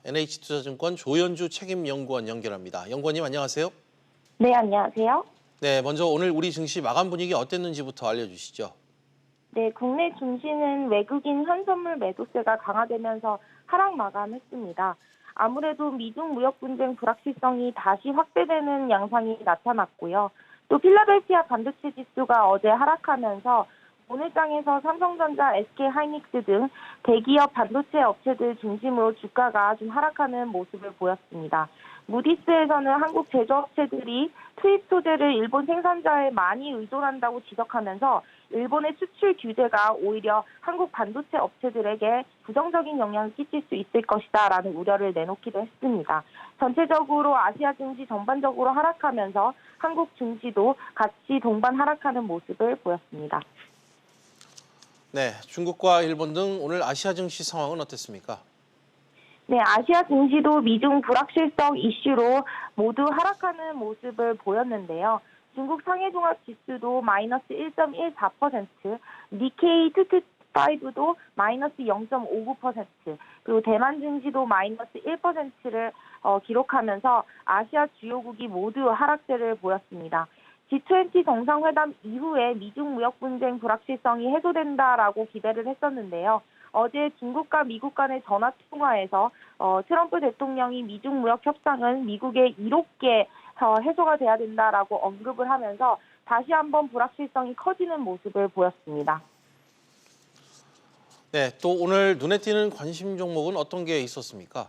NH투자증권 조현주 책임연구원 연결합니다. 연구원님 안녕하세요. 네, 안녕하세요. 네, 먼저 오늘 우리 증시 마감 분위기 어땠는지부터 알려주시죠. 네, 국내 증시는 외국인 현선물 매도세가 강화되면서 하락 마감했습니다. 아무래도 미중 무역 분쟁 불확실성이 다시 확대되는 양상이 나타났고요. 또 필라델피아 반도체 지수가 어제 하락하면서 오늘 장에서 삼성전자, SK하이닉스 등 대기업 반도체 업체들 중심으로 주가가 좀 하락하는 모습을 보였습니다. 무디스에서는 한국 제조업체들이 투입 소재를 일본 생산자에 많이 의존한다고 지적하면서 일본의 수출 규제가 오히려 한국 반도체 업체들에게 부정적인 영향을 끼칠 수 있을 것이다라는 우려를 내놓기도 했습니다. 전체적으로 아시아 증시 전반적으로 하락하면서 한국 증시도 같이 동반 하락하는 모습을 보였습니다. 네, 중국과 일본 등 오늘 아시아 증시 상황은 어땠습니까? 네, 아시아 증시도 미중 불확실성 이슈로 모두 하락하는 모습을 보였는데요. 중국 상해종합지수도 마이너스 1.14%, 니케이 225도 마이너스 0.59%, 그리고 대만 증시도 마이너스 1%를 기록하면서 아시아 주요국이 모두 하락세를 보였습니다. G20 정상회담 이후에 미중 무역 분쟁 불확실성이 해소된다라고 기대를 했었는데요. 어제 중국과 미국 간의 전화 통화에서 트럼프 대통령이 미중 무역 협상은 미국에 이롭게 해소가 돼야 된다라고 언급을 하면서 다시 한번 불확실성이 커지는 모습을 보였습니다. 네, 또 오늘 눈에 띄는 관심 종목은 어떤 게 있었습니까?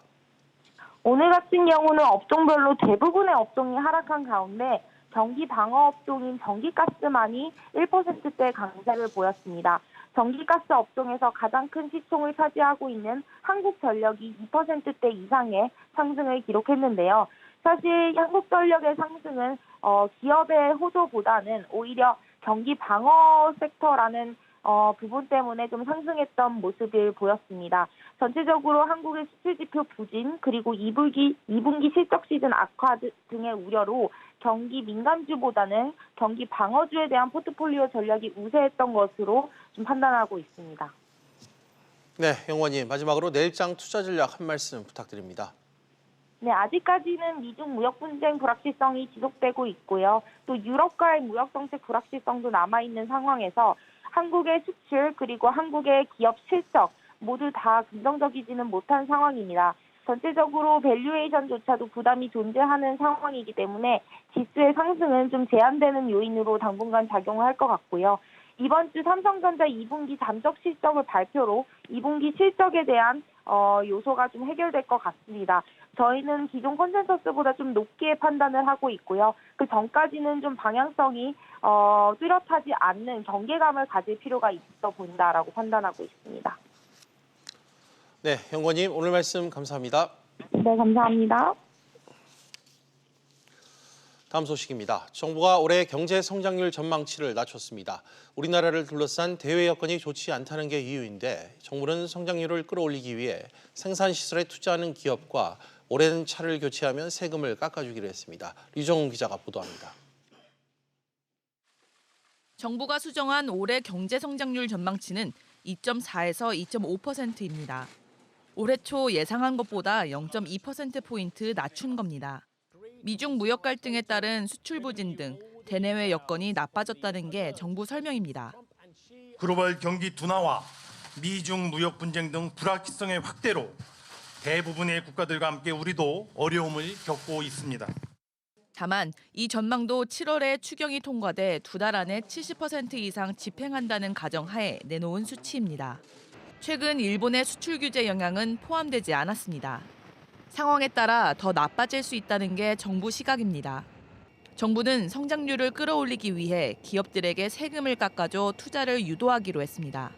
오늘 같은 경우는 업종별로 대부분의 업종이 하락한 가운데 전기 방어 업종인 전기가스만이 1%대 강세를 보였습니다. 전기가스 업종에서 가장 큰 시총을 차지하고 있는 한국전력이 2%대 이상의 상승을 기록했는데요. 사실 한국전력의 상승은 기업의 호조보다는 오히려 경기 방어 섹터라는 부분 때문에 좀 상승했던 모습을 보였습니다. 전체적으로 한국의 수출 지표 부진 그리고 2분기 실적 시즌 악화 등의 우려로 경기 민감주보다는 경기 방어주에 대한 포트폴리오 전략이 우세했던 것으로 좀 판단하고 있습니다. 네, 연구원님 마지막으로 내일장 투자 전략 한 말씀 부탁드립니다. 네, 아직까지는 미중 무역 분쟁 불확실성이 지속되고 있고요. 또 유럽과의 무역 정책 불확실성도 남아있는 상황에서 한국의 수출 그리고 한국의 기업 실적 모두 다 긍정적이지는 못한 상황입니다. 전체적으로 밸류에이션조차도 부담이 존재하는 상황이기 때문에 지수의 상승은 좀 제한되는 요인으로 당분간 작용을 할 것 같고요. 이번 주 삼성전자 2분기 잠적 실적을 발표로 2분기 실적에 대한 요소가 좀 해결될 것 같습니다. 저희는 기존 컨센서스보다 좀 높게 판단을 하고 있고요. 그 전까지는 좀 방향성이 뚜렷하지 않는 경계감을 가질 필요가 있어 보인다라고 판단하고 있습니다. 네, 연구원님 오늘 말씀 감사합니다. 네, 감사합니다. 다음 소식입니다. 정부가 올해 경제 성장률 전망치를 낮췄습니다. 우리나라를 둘러싼 대외 여건이 좋지 않다는 게 이유인데 정부는 성장률을 끌어올리기 위해 생산시설에 투자하는 기업과 오래된 차를 교체하면 세금을 깎아주기로 했습니다. 류정훈 기자가 보도합니다. 정부가 수정한 올해 경제 성장률 전망치는 2.4에서 2.5%입니다. 올해 초 예상한 것보다 0.2%포인트 낮춘 겁니다. 미중 무역 갈등에 따른 수출 부진 등 대내외 여건이 나빠졌다는 게 정부 설명입니다. 글로벌 경기 둔화와 미중 무역 분쟁 등 불확실성의 확대로 대부분의 국가들과 함께 우리도 어려움을 겪고 있습니다. 다만 이 전망도 7월에 추경이 통과돼 2달 안에 70% 이상 집행한다는 가정하에 내놓은 수치입니다. 최근 일본의 수출 규제 영향은 포함되지 않았습니다. 상황에 따라 더 나빠질 수 있다는 게 정부 시각입니다. 정부는 성장률을 끌어올리기 위해 기업들에게 세금을 깎아줘 투자를 유도하기로 했습니다.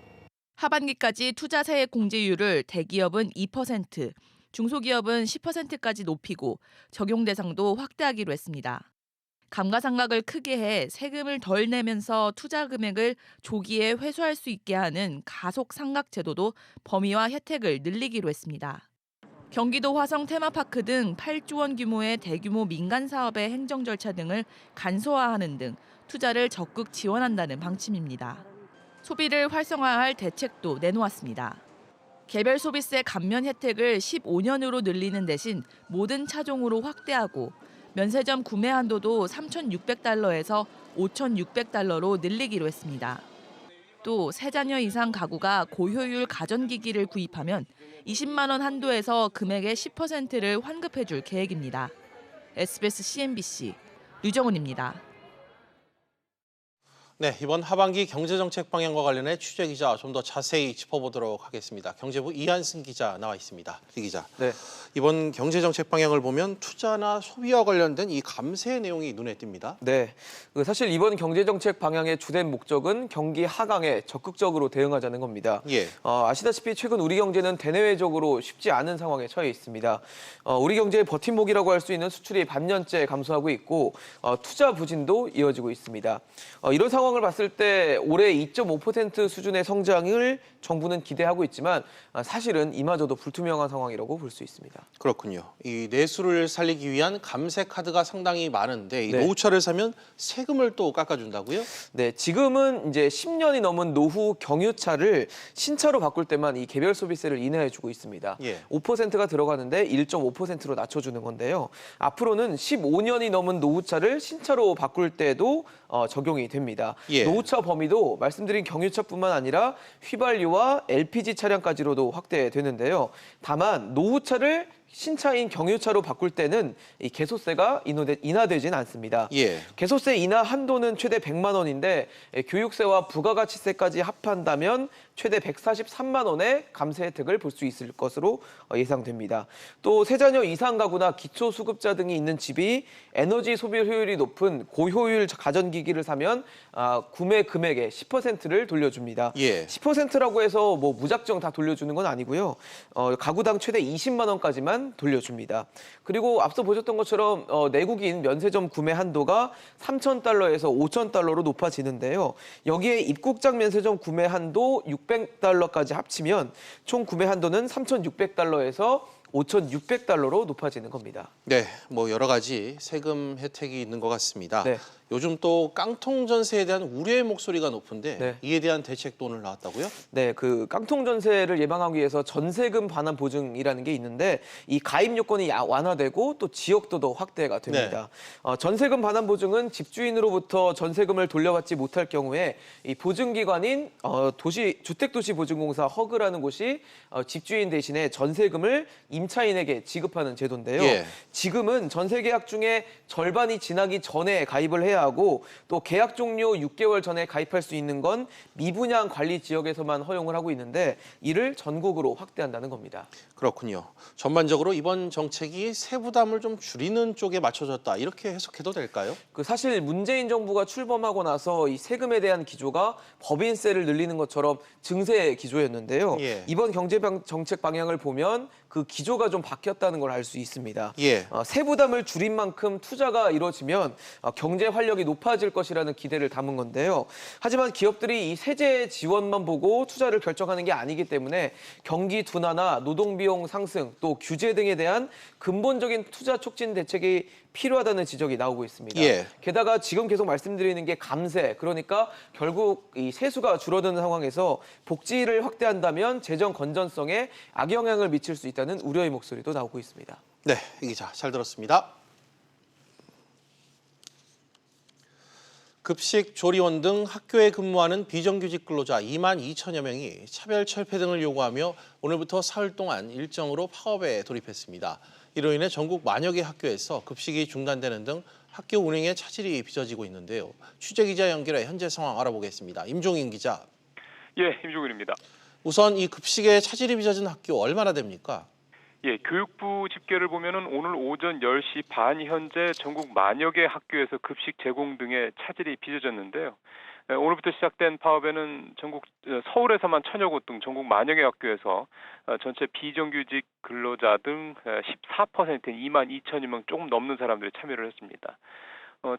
하반기까지 투자 세액 공제율을 대기업은 2%, 중소기업은 10%까지 높이고 적용 대상도 확대하기로 했습니다. 감가상각을 크게 해 세금을 덜 내면서 투자 금액을 조기에 회수할 수 있게 하는 가속 상각 제도도 범위와 혜택을 늘리기로 했습니다. 경기도 화성 테마파크 등 8조 원 규모의 대규모 민간 사업의 행정 절차 등을 간소화하는 등 투자를 적극 지원한다는 방침입니다. 소비를 활성화할 대책도 내놓았습니다. 개별 소비세 감면 혜택을 15년으로 늘리는 대신 모든 차종으로 확대하고 면세점 구매 한도도 3,600달러에서 5,600달러로 늘리기로 했습니다. 또 3자녀 이상 가구가 고효율 가전기기를 구입하면 20만 원 한도에서 금액의 10%를 환급해 줄 계획입니다. SBS CNBC 류정은입니다. 네, 이번 하반기 경제정책 방향과 관련해 취재 기자 좀 더 자세히 짚어보도록 하겠습니다. 경제부 이한승 기자 나와 있습니다. 이 기자, 네. 이번 경제정책 방향을 보면 투자나 소비와 관련된 이 감세 내용이 눈에 띕니다. 네. 사실 이번 경제정책 방향의 주된 목적은 경기 하강에 적극적으로 대응하자는 겁니다. 예. 아시다시피 최근 우리 경제는 대내외적으로 쉽지 않은 상황에 처해 있습니다. 우리 경제의 버팀목이라고 할 수 있는 수출이 반년째 감소하고 있고 투자 부진도 이어지고 있습니다. 이런 상황을 봤을 때 올해 2.5% 수준의 성장을 정부는 기대하고 있지만 사실은 이마저도 불투명한 상황이라고 볼 수 있습니다. 그렇군요. 이 내수를 살리기 위한 감세 카드가 상당히 많은데 이 네. 노후차를 사면 세금을 또 깎아준다고요? 네, 지금은 이제 10년이 넘은 노후 경유차를 신차로 바꿀 때만 이 개별 소비세를 인하해주고 있습니다. 예. 5%가 들어가는데 1.5%로 낮춰주는 건데요. 앞으로는 15년이 넘은 노후차를 신차로 바꿀 때도 적용이 됩니다. 예. 노후차 범위도 말씀드린 경유차뿐만 아니라 휘발유와 LPG 차량까지로도 확대되는데요. 다만 노후차를 신차인 경유차로 바꿀 때는 이 개소세가 인하되진 않습니다. 예. 개소세 인하 한도는 최대 100만 원인데 교육세와 부가가치세까지 합한다면 최대 143만 원의 감세 혜택을 볼 수 있을 것으로 예상됩니다. 또 3자녀 이상 가구나 기초수급자 등이 있는 집이 에너지 소비 효율이 높은 고효율 가전기기를 사면 구매 금액의 10%를 돌려줍니다. 예. 10%라고 해서 뭐 무작정 다 돌려주는 건 아니고요. 가구당 최대 20만 원까지만 돌려줍니다. 그리고 앞서 보셨던 것처럼 내국인 면세점 구매 한도가 3,000달러에서 5,000달러로 높아지는데요. 여기에 입국장 면세점 구매 한도 600달러까지 합치면 총 구매 한도는 3,600달러에서 5,600달러로 높아지는 겁니다. 네, 뭐 여러 가지 세금 혜택이 있는 것 같습니다. 네. 요즘 또 깡통 전세에 대한 우려의 목소리가 높은데 네. 이에 대한 대책도 오늘 나왔다고요? 네, 그 깡통 전세를 예방하기 위해서 전세금 반환 보증이라는 게 있는데 이 가입 요건이 완화되고 또 지역도도 확대가 됩니다. 전세금 반환 보증은 집주인으로부터 전세금을 돌려받지 못할 경우에 이 보증기관인 주택도시보증공사 허그라는 곳이 집주인 대신에 전세금을 임차인에게 지급하는 제도인데요. 예. 지금은 전세 계약 중에 절반이 지나기 전에 가입을 해야 하고 또 계약 종료 6개월 전에 가입할 수 있는 건 미분양 관리 지역에서만 허용을 하고 있는데 이를 전국으로 확대한다는 겁니다. 그렇군요. 전반적으로 이번 정책이 세부담을 좀 줄이는 쪽에 맞춰졌다 이렇게 해석해도 될까요? 사실 문재인 정부가 출범하고 나서 이 세금에 대한 기조가 법인세를 늘리는 것처럼 증세 기조였는데요. 예. 이번 정책 방향을 보면 그 기조가 좀 바뀌었다는 걸 알 수 있습니다. 예. 세부담을 줄인 만큼 투자가 이루어지면 경제 활력이 높아질 것이라는 기대를 담은 건데요. 하지만 기업들이 이 세제 지원만 보고 투자를 결정하는 게 아니기 때문에 경기 둔화나 노동 비용 상승 또 규제 등에 대한 근본적인 투자 촉진 대책이 필요하다는 지적이 나오고 있습니다. 예. 게다가 지금 계속 말씀드리는 게 감세, 그러니까 결국 이 세수가 줄어드는 상황에서 복지를 확대한다면 재정 건전성에 악영향을 미칠 수 있다는 우려의 목소리도 나오고 있습니다. 네, 이 기자 잘 들었습니다. 급식, 조리원 등 학교에 근무하는 비정규직 근로자 2만 2천여 명이 차별 철폐 등을 요구하며 오늘부터 사흘 동안 일정으로 파업에 돌입했습니다. 이로 인해 전국 만여 개 학교에서 급식이 중단되는 등 학교 운행에 차질이 빚어지고 있는데요. 취재기자 연결해 현재 상황 알아보겠습니다. 임종인 기자. 예, 임종윤입니다. 우선 이 급식에 차질이 빚어진 학교 얼마나 됩니까? 예, 교육부 집계를 보면은 오늘 오전 10시 반 현재 전국 만여 개 학교에서 급식 제공 등의 차질이 빚어졌는데요. 오늘부터 시작된 파업에는 전국 서울에서만 1,000여 곳 등 전국 만여 개 학교에서 전체 비정규직 근로자 등 14%인 2만 2천여 명 조금 넘는 사람들이 참여를 했습니다.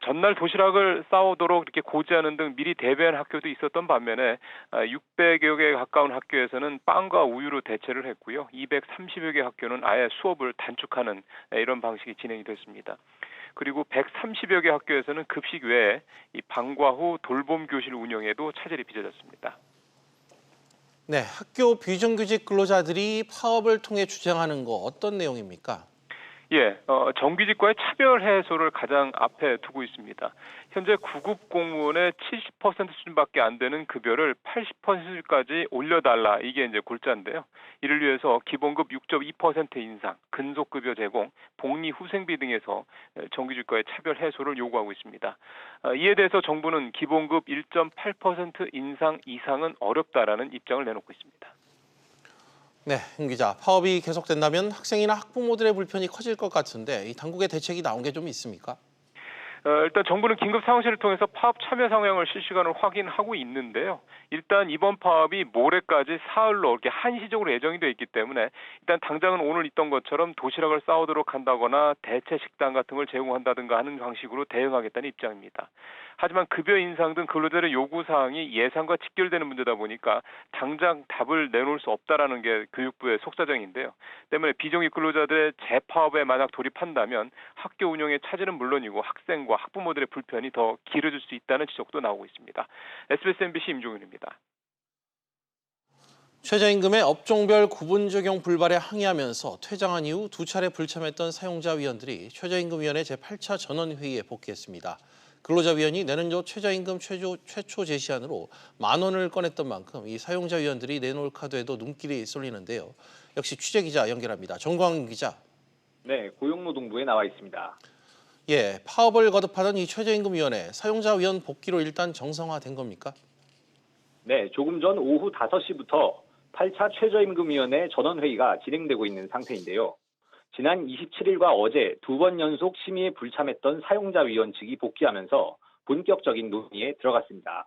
전날 도시락을 싸오도록 이렇게 고지하는 등 미리 대비한 학교도 있었던 반면에 600여 개 가까운 학교에서는 빵과 우유로 대체를 했고요. 230여 개 학교는 아예 수업을 단축하는 이런 방식이 진행이 됐습니다. 그리고 130여 개 학교에서는 급식 외에 이 방과 후 돌봄 교실 운영에도 차질이 빚어졌습니다. 네, 학교 비정규직 근로자들이 파업을 통해 주장하는 거 어떤 내용입니까? 예, 정규직과의 차별 해소를 가장 앞에 두고 있습니다. 현재 9급 공무원의 70% 수준밖에 안 되는 급여를 80%까지 올려달라, 이게 이제 골자인데요. 이를 위해서 기본급 6.2% 인상, 근속급여 제공, 복리 후생비 등에서 정규직과의 차별 해소를 요구하고 있습니다. 이에 대해서 정부는 기본급 1.8% 인상 이상은 어렵다라는 입장을 내놓고 있습니다. 네, 윤 기자, 파업이 계속된다면 학생이나 학부모들의 불편이 커질 것 같은데 이 당국의 대책이 나온 게 좀 있습니까? 일단 정부는 긴급 상황실을 통해서 파업 참여 상황을 실시간으로 확인하고 있는데요. 일단 이번 파업이 모레까지 사흘로 이렇게 한시적으로 예정이 돼 있기 때문에 일단 당장은 오늘 있던 것처럼 도시락을 싸오도록 한다거나 대체 식단 같은 걸 제공한다든가 하는 방식으로 대응하겠다는 입장입니다. 하지만 급여 인상 등 근로자들의 요구 사항이 예산과 직결되는 문제다 보니까 당장 답을 내놓을 수 없다라는 게 교육부의 속사정인데요. 때문에 비정규직 근로자들의 재파업에 만약 돌입한다면 학교 운영의 차질은 물론이고 학생과 학부모들의 불편이 더 길어질 수 있다는 지적도 나오고 있습니다. SBS MBC 임종윤입니다. 최저임금의 업종별 구분 적용 불발에 항의하면서 퇴장한 이후 2차례 불참했던 사용자위원들이 최저임금위원회 제8차 전원회의에 복귀했습니다. 근로자위원이 내년도 최저임금 최초 제시안으로 10,000원을 꺼냈던 만큼 이 사용자위원들이 내놓을 카드에도 눈길이 쏠리는데요. 역시 취재기자 연결합니다. 정광윤 기자. 네, 고용노동부에 나와 있습니다. 예, 파업을 거듭하던 이 최저임금위원회 사용자위원 복귀로 일단 정상화된 겁니까? 네, 조금 전 오후 5시부터 8차 최저임금위원회 전원회의가 진행되고 있는 상태인데요. 지난 27일과 어제 2번 연속 심의에 불참했던 사용자위원 측이 복귀하면서 본격적인 논의에 들어갔습니다.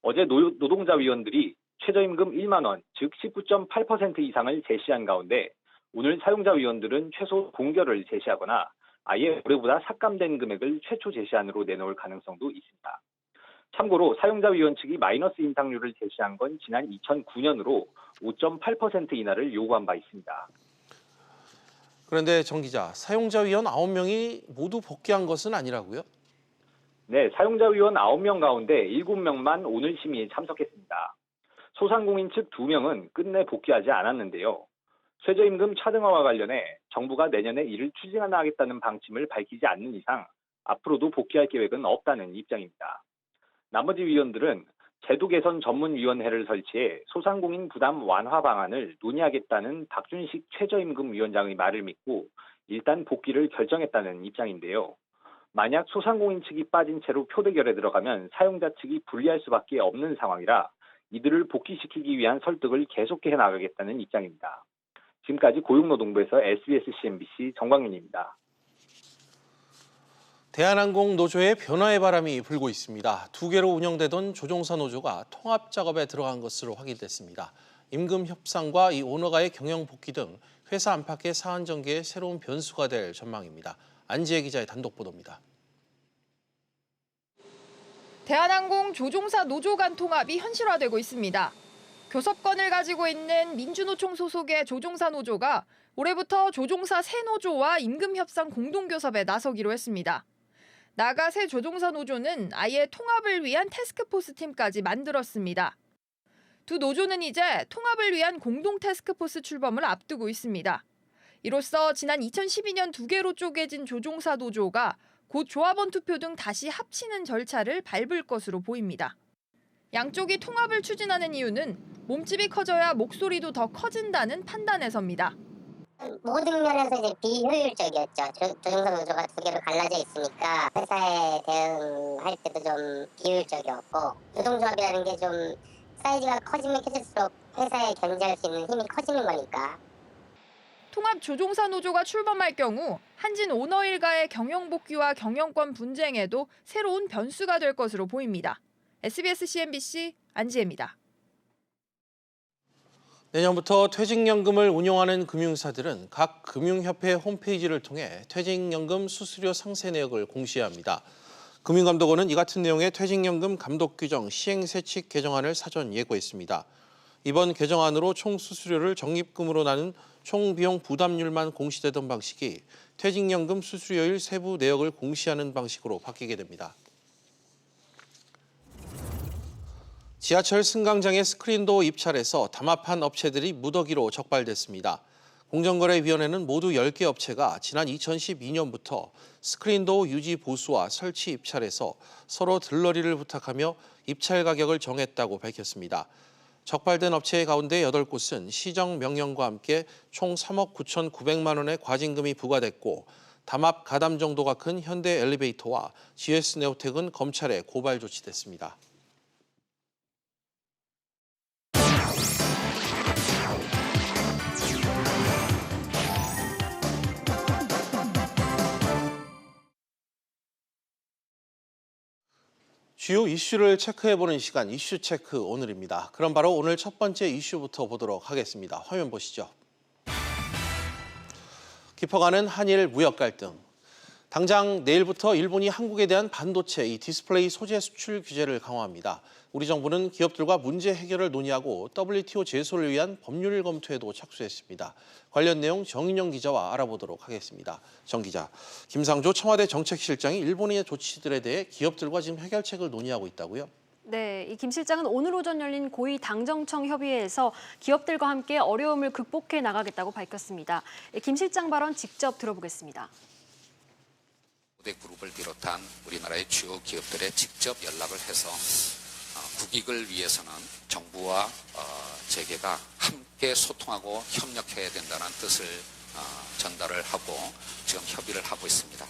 어제 노동자위원들이 최저임금 1만 원, 즉 19.8% 이상을 제시한 가운데 오늘 사용자위원들은 최소 동결을 제시하거나 아예 올해보다 삭감된 금액을 최초 제시안으로 내놓을 가능성도 있습니다. 참고로 사용자위원 측이 마이너스 인상률을 제시한 건 지난 2009년으로 5.8% 인하를 요구한 바 있습니다. 그런데 정 기자, 사용자위원 9명이 모두 복귀한 것은 아니라고요? 네, 사용자위원 9명 가운데 7명만 오늘 심의에 참석했습니다. 소상공인 측 2명은 끝내 복귀하지 않았는데요. 최저임금 차등화와 관련해 정부가 내년에 이를 추진하겠다는 방침을 밝히지 않는 이상 앞으로도 복귀할 계획은 없다는 입장입니다. 나머지 위원들은 제도 개선 전문위원회를 설치해 소상공인 부담 완화 방안을 논의하겠다는 박준식 최저임금위원장의 말을 믿고 일단 복귀를 결정했다는 입장인데요. 만약 소상공인 측이 빠진 채로 표대결에 들어가면 사용자 측이 불리할 수밖에 없는 상황이라 이들을 복귀시키기 위한 설득을 계속해 나가겠다는 입장입니다. 지금까지 고용노동부에서 SBS CNBC 정광윤입니다. 대한항공 노조의 변화의 바람이 불고 있습니다. 2개로 운영되던 조종사 노조가 통합 작업에 들어간 것으로 확인됐습니다. 임금 협상과 이 오너가의 경영 복귀 등 회사 안팎의 사안 전개에 새로운 변수가 될 전망입니다. 안지혜 기자의 단독 보도입니다. 대한항공 조종사 노조 간 통합이 현실화되고 있습니다. 교섭권을 가지고 있는 민주노총 소속의 조종사 노조가 올해부터 조종사 새 노조와 임금 협상 공동교섭에 나서기로 했습니다. 나아가 새 조종사 노조는 아예 통합을 위한 태스크포스 팀까지 만들었습니다. 두 노조는 이제 통합을 위한 공동 태스크포스 출범을 앞두고 있습니다. 이로써 지난 2012년 2개로 쪼개진 조종사 노조가 곧 조합원 투표 등 다시 합치는 절차를 밟을 것으로 보입니다. 양쪽이 통합을 추진하는 이유는 몸집이 커져야 목소리도 더 커진다는 판단에서입니다. 모든 면에서 이제 비효율적이었죠. 조종사 노조가 2개로 갈라져 있으니까 회사에 대응할 때도 좀 비효율적이었고 노동조합이라는 게 좀 사이즈가 커지면 커질수록 회사에 견제할 수 있는 힘이 커지는 거니까. 통합 조종사 노조가 출범할 경우 한진 오너 일가의 경영 복귀와 경영권 분쟁에도 새로운 변수가 될 것으로 보입니다. SBS CNBC 안지혜입니다. 내년부터 퇴직연금을 운용하는 금융사들은 각 금융협회 홈페이지를 통해 퇴직연금 수수료 상세 내역을 공시해야 합니다. 금융감독원은 이 같은 내용의 퇴직연금 감독규정 시행세칙 개정안을 사전 예고했습니다. 이번 개정안으로 총 수수료를 적립금으로 나눈 총 비용 부담률만 공시되던 방식이 퇴직연금 수수료일 세부 내역을 공시하는 방식으로 바뀌게 됩니다. 지하철 승강장의 스크린도 입찰에서 담합한 업체들이 무더기로 적발됐습니다. 공정거래위원회는 모두 10개 업체가 지난 2012년부터 스크린도 유지 보수와 설치 입찰에서 서로 들러리를 부탁하며 입찰 가격을 정했다고 밝혔습니다. 적발된 업체 가운데 8곳은 시정 명령과 함께 총 3억 9,900만 원의 과징금이 부과됐고 담합 가담 정도가 큰 현대 엘리베이터와 GS 네오텍은 검찰에 고발 조치됐습니다. 주요 이슈를 체크해보는 시간 이슈 체크 오늘입니다. 그럼 바로 오늘 첫 번째 이슈부터 보도록 하겠습니다. 화면 보시죠. 깊어가는 한일 무역 갈등. 당장 내일부터 일본이 한국에 대한 반도체 디스플레이 소재 수출 규제를 강화합니다. 우리 정부는 기업들과 문제 해결을 논의하고 WTO 제소를 위한 법률 검토에도 착수했습니다. 관련 내용 정인영 기자와 알아보도록 하겠습니다. 정 기자, 김상조 청와대 정책실장이 일본의 조치들에 대해 기업들과 지금 해결책을 논의하고 있다고요? 네, 이 김 실장은 오늘 오전 열린 고위 당정청 협의회에서 기업들과 함께 어려움을 극복해 나가겠다고 밝혔습니다. 김 실장 발언 직접 들어보겠습니다. 그룹을 비롯한 우리나라의 주요 기업들에 직접 연락을 해서 국익을 위해서는 정부와 재계가 함께 소통하고 협력해야 된다는 뜻을 전달을 하고 지금 협의를 하고 있습니다.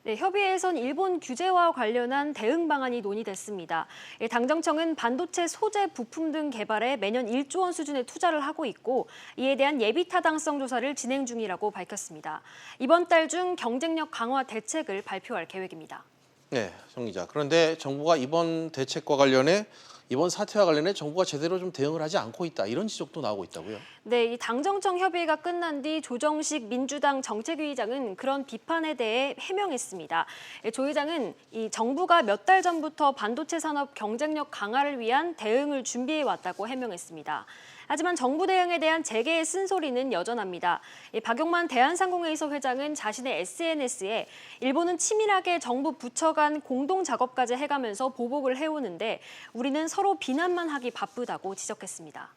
네, 협의회에선 일본 규제와 관련한 대응 방안이 논의됐습니다. 당정청은 반도체 소재 부품 등 개발에 매년 1조 원 수준의 투자를 하고 있고 이에 대한 예비 타당성 조사를 진행 중이라고 밝혔습니다. 이번 달 중 경쟁력 강화 대책을 발표할 계획입니다. 네, 정 기자. 그런데 정부가 이번 대책과 관련해 이번 사태와 관련해 정부가 제대로 좀 대응을 하지 않고 있다. 이런 지적도 나오고 있다고요? 네, 이 당정청 협의회가 끝난 뒤 조정식 민주당 정책위의장은 그런 비판에 대해 해명했습니다. 조 의장은 이 정부가 몇 달 전부터 반도체 산업 경쟁력 강화를 위한 대응을 준비해 왔다고 해명했습니다. 하지만 정부 대응에 대한 재계의 쓴소리는 여전합니다. 박용만 대한상공회의소 회장은 자신의 SNS에 일본은 치밀하게 정부 부처 간 공동 작업까지 해가면서 보복을 해오는데 우리는 서로 비난만 하기 바쁘다고 지적했습니다.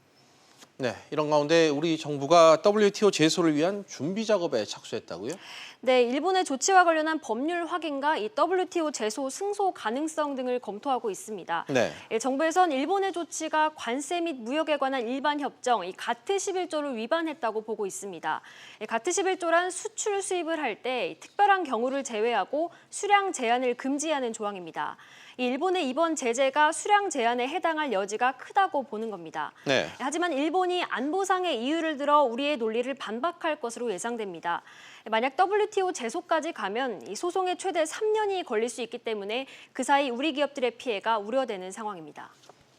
네, 이런 가운데 우리 정부가 WTO 제소를 위한 준비 작업에 착수했다고요? 네, 일본의 조치와 관련한 법률 확인과 이 WTO 제소 승소 가능성 등을 검토하고 있습니다. 네. 정부에선 일본의 조치가 관세 및 무역에 관한 일반 협정, 이 가트 11조를 위반했다고 보고 있습니다. 가트 11조란 수출 수입을 할 때 특별한 경우를 제외하고 수량 제한을 금지하는 조항입니다. 일본의 이번 제재가 수량 제한에 해당할 여지가 크다고 보는 겁니다. 네. 하지만 일본이 안보상의 이유를 들어 우리의 논리를 반박할 것으로 예상됩니다. 만약 WTO 제소까지 가면 이 소송에 최대 3년이 걸릴 수 있기 때문에 그 사이 우리 기업들의 피해가 우려되는 상황입니다.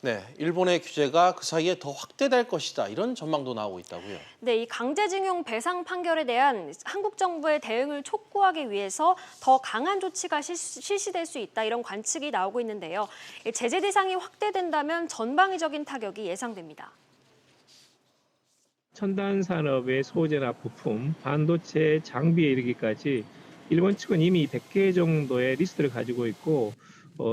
네, 일본의 규제가 그 사이에 더 확대될 것이다. 이런 전망도 나오고 있다고요. 네, 이 강제징용 배상 판결에 대한 한국 정부의 대응을 촉구하기 위해서 더 강한 조치가 실시될 수 있다. 이런 관측이 나오고 있는데요. 제재 대상이 확대된다면 전방위적인 타격이 예상됩니다. 첨단 산업의 소재나 부품, 반도체 장비에 이르기까지 일본 측은 이미 100개 정도의 리스트를 가지고 있고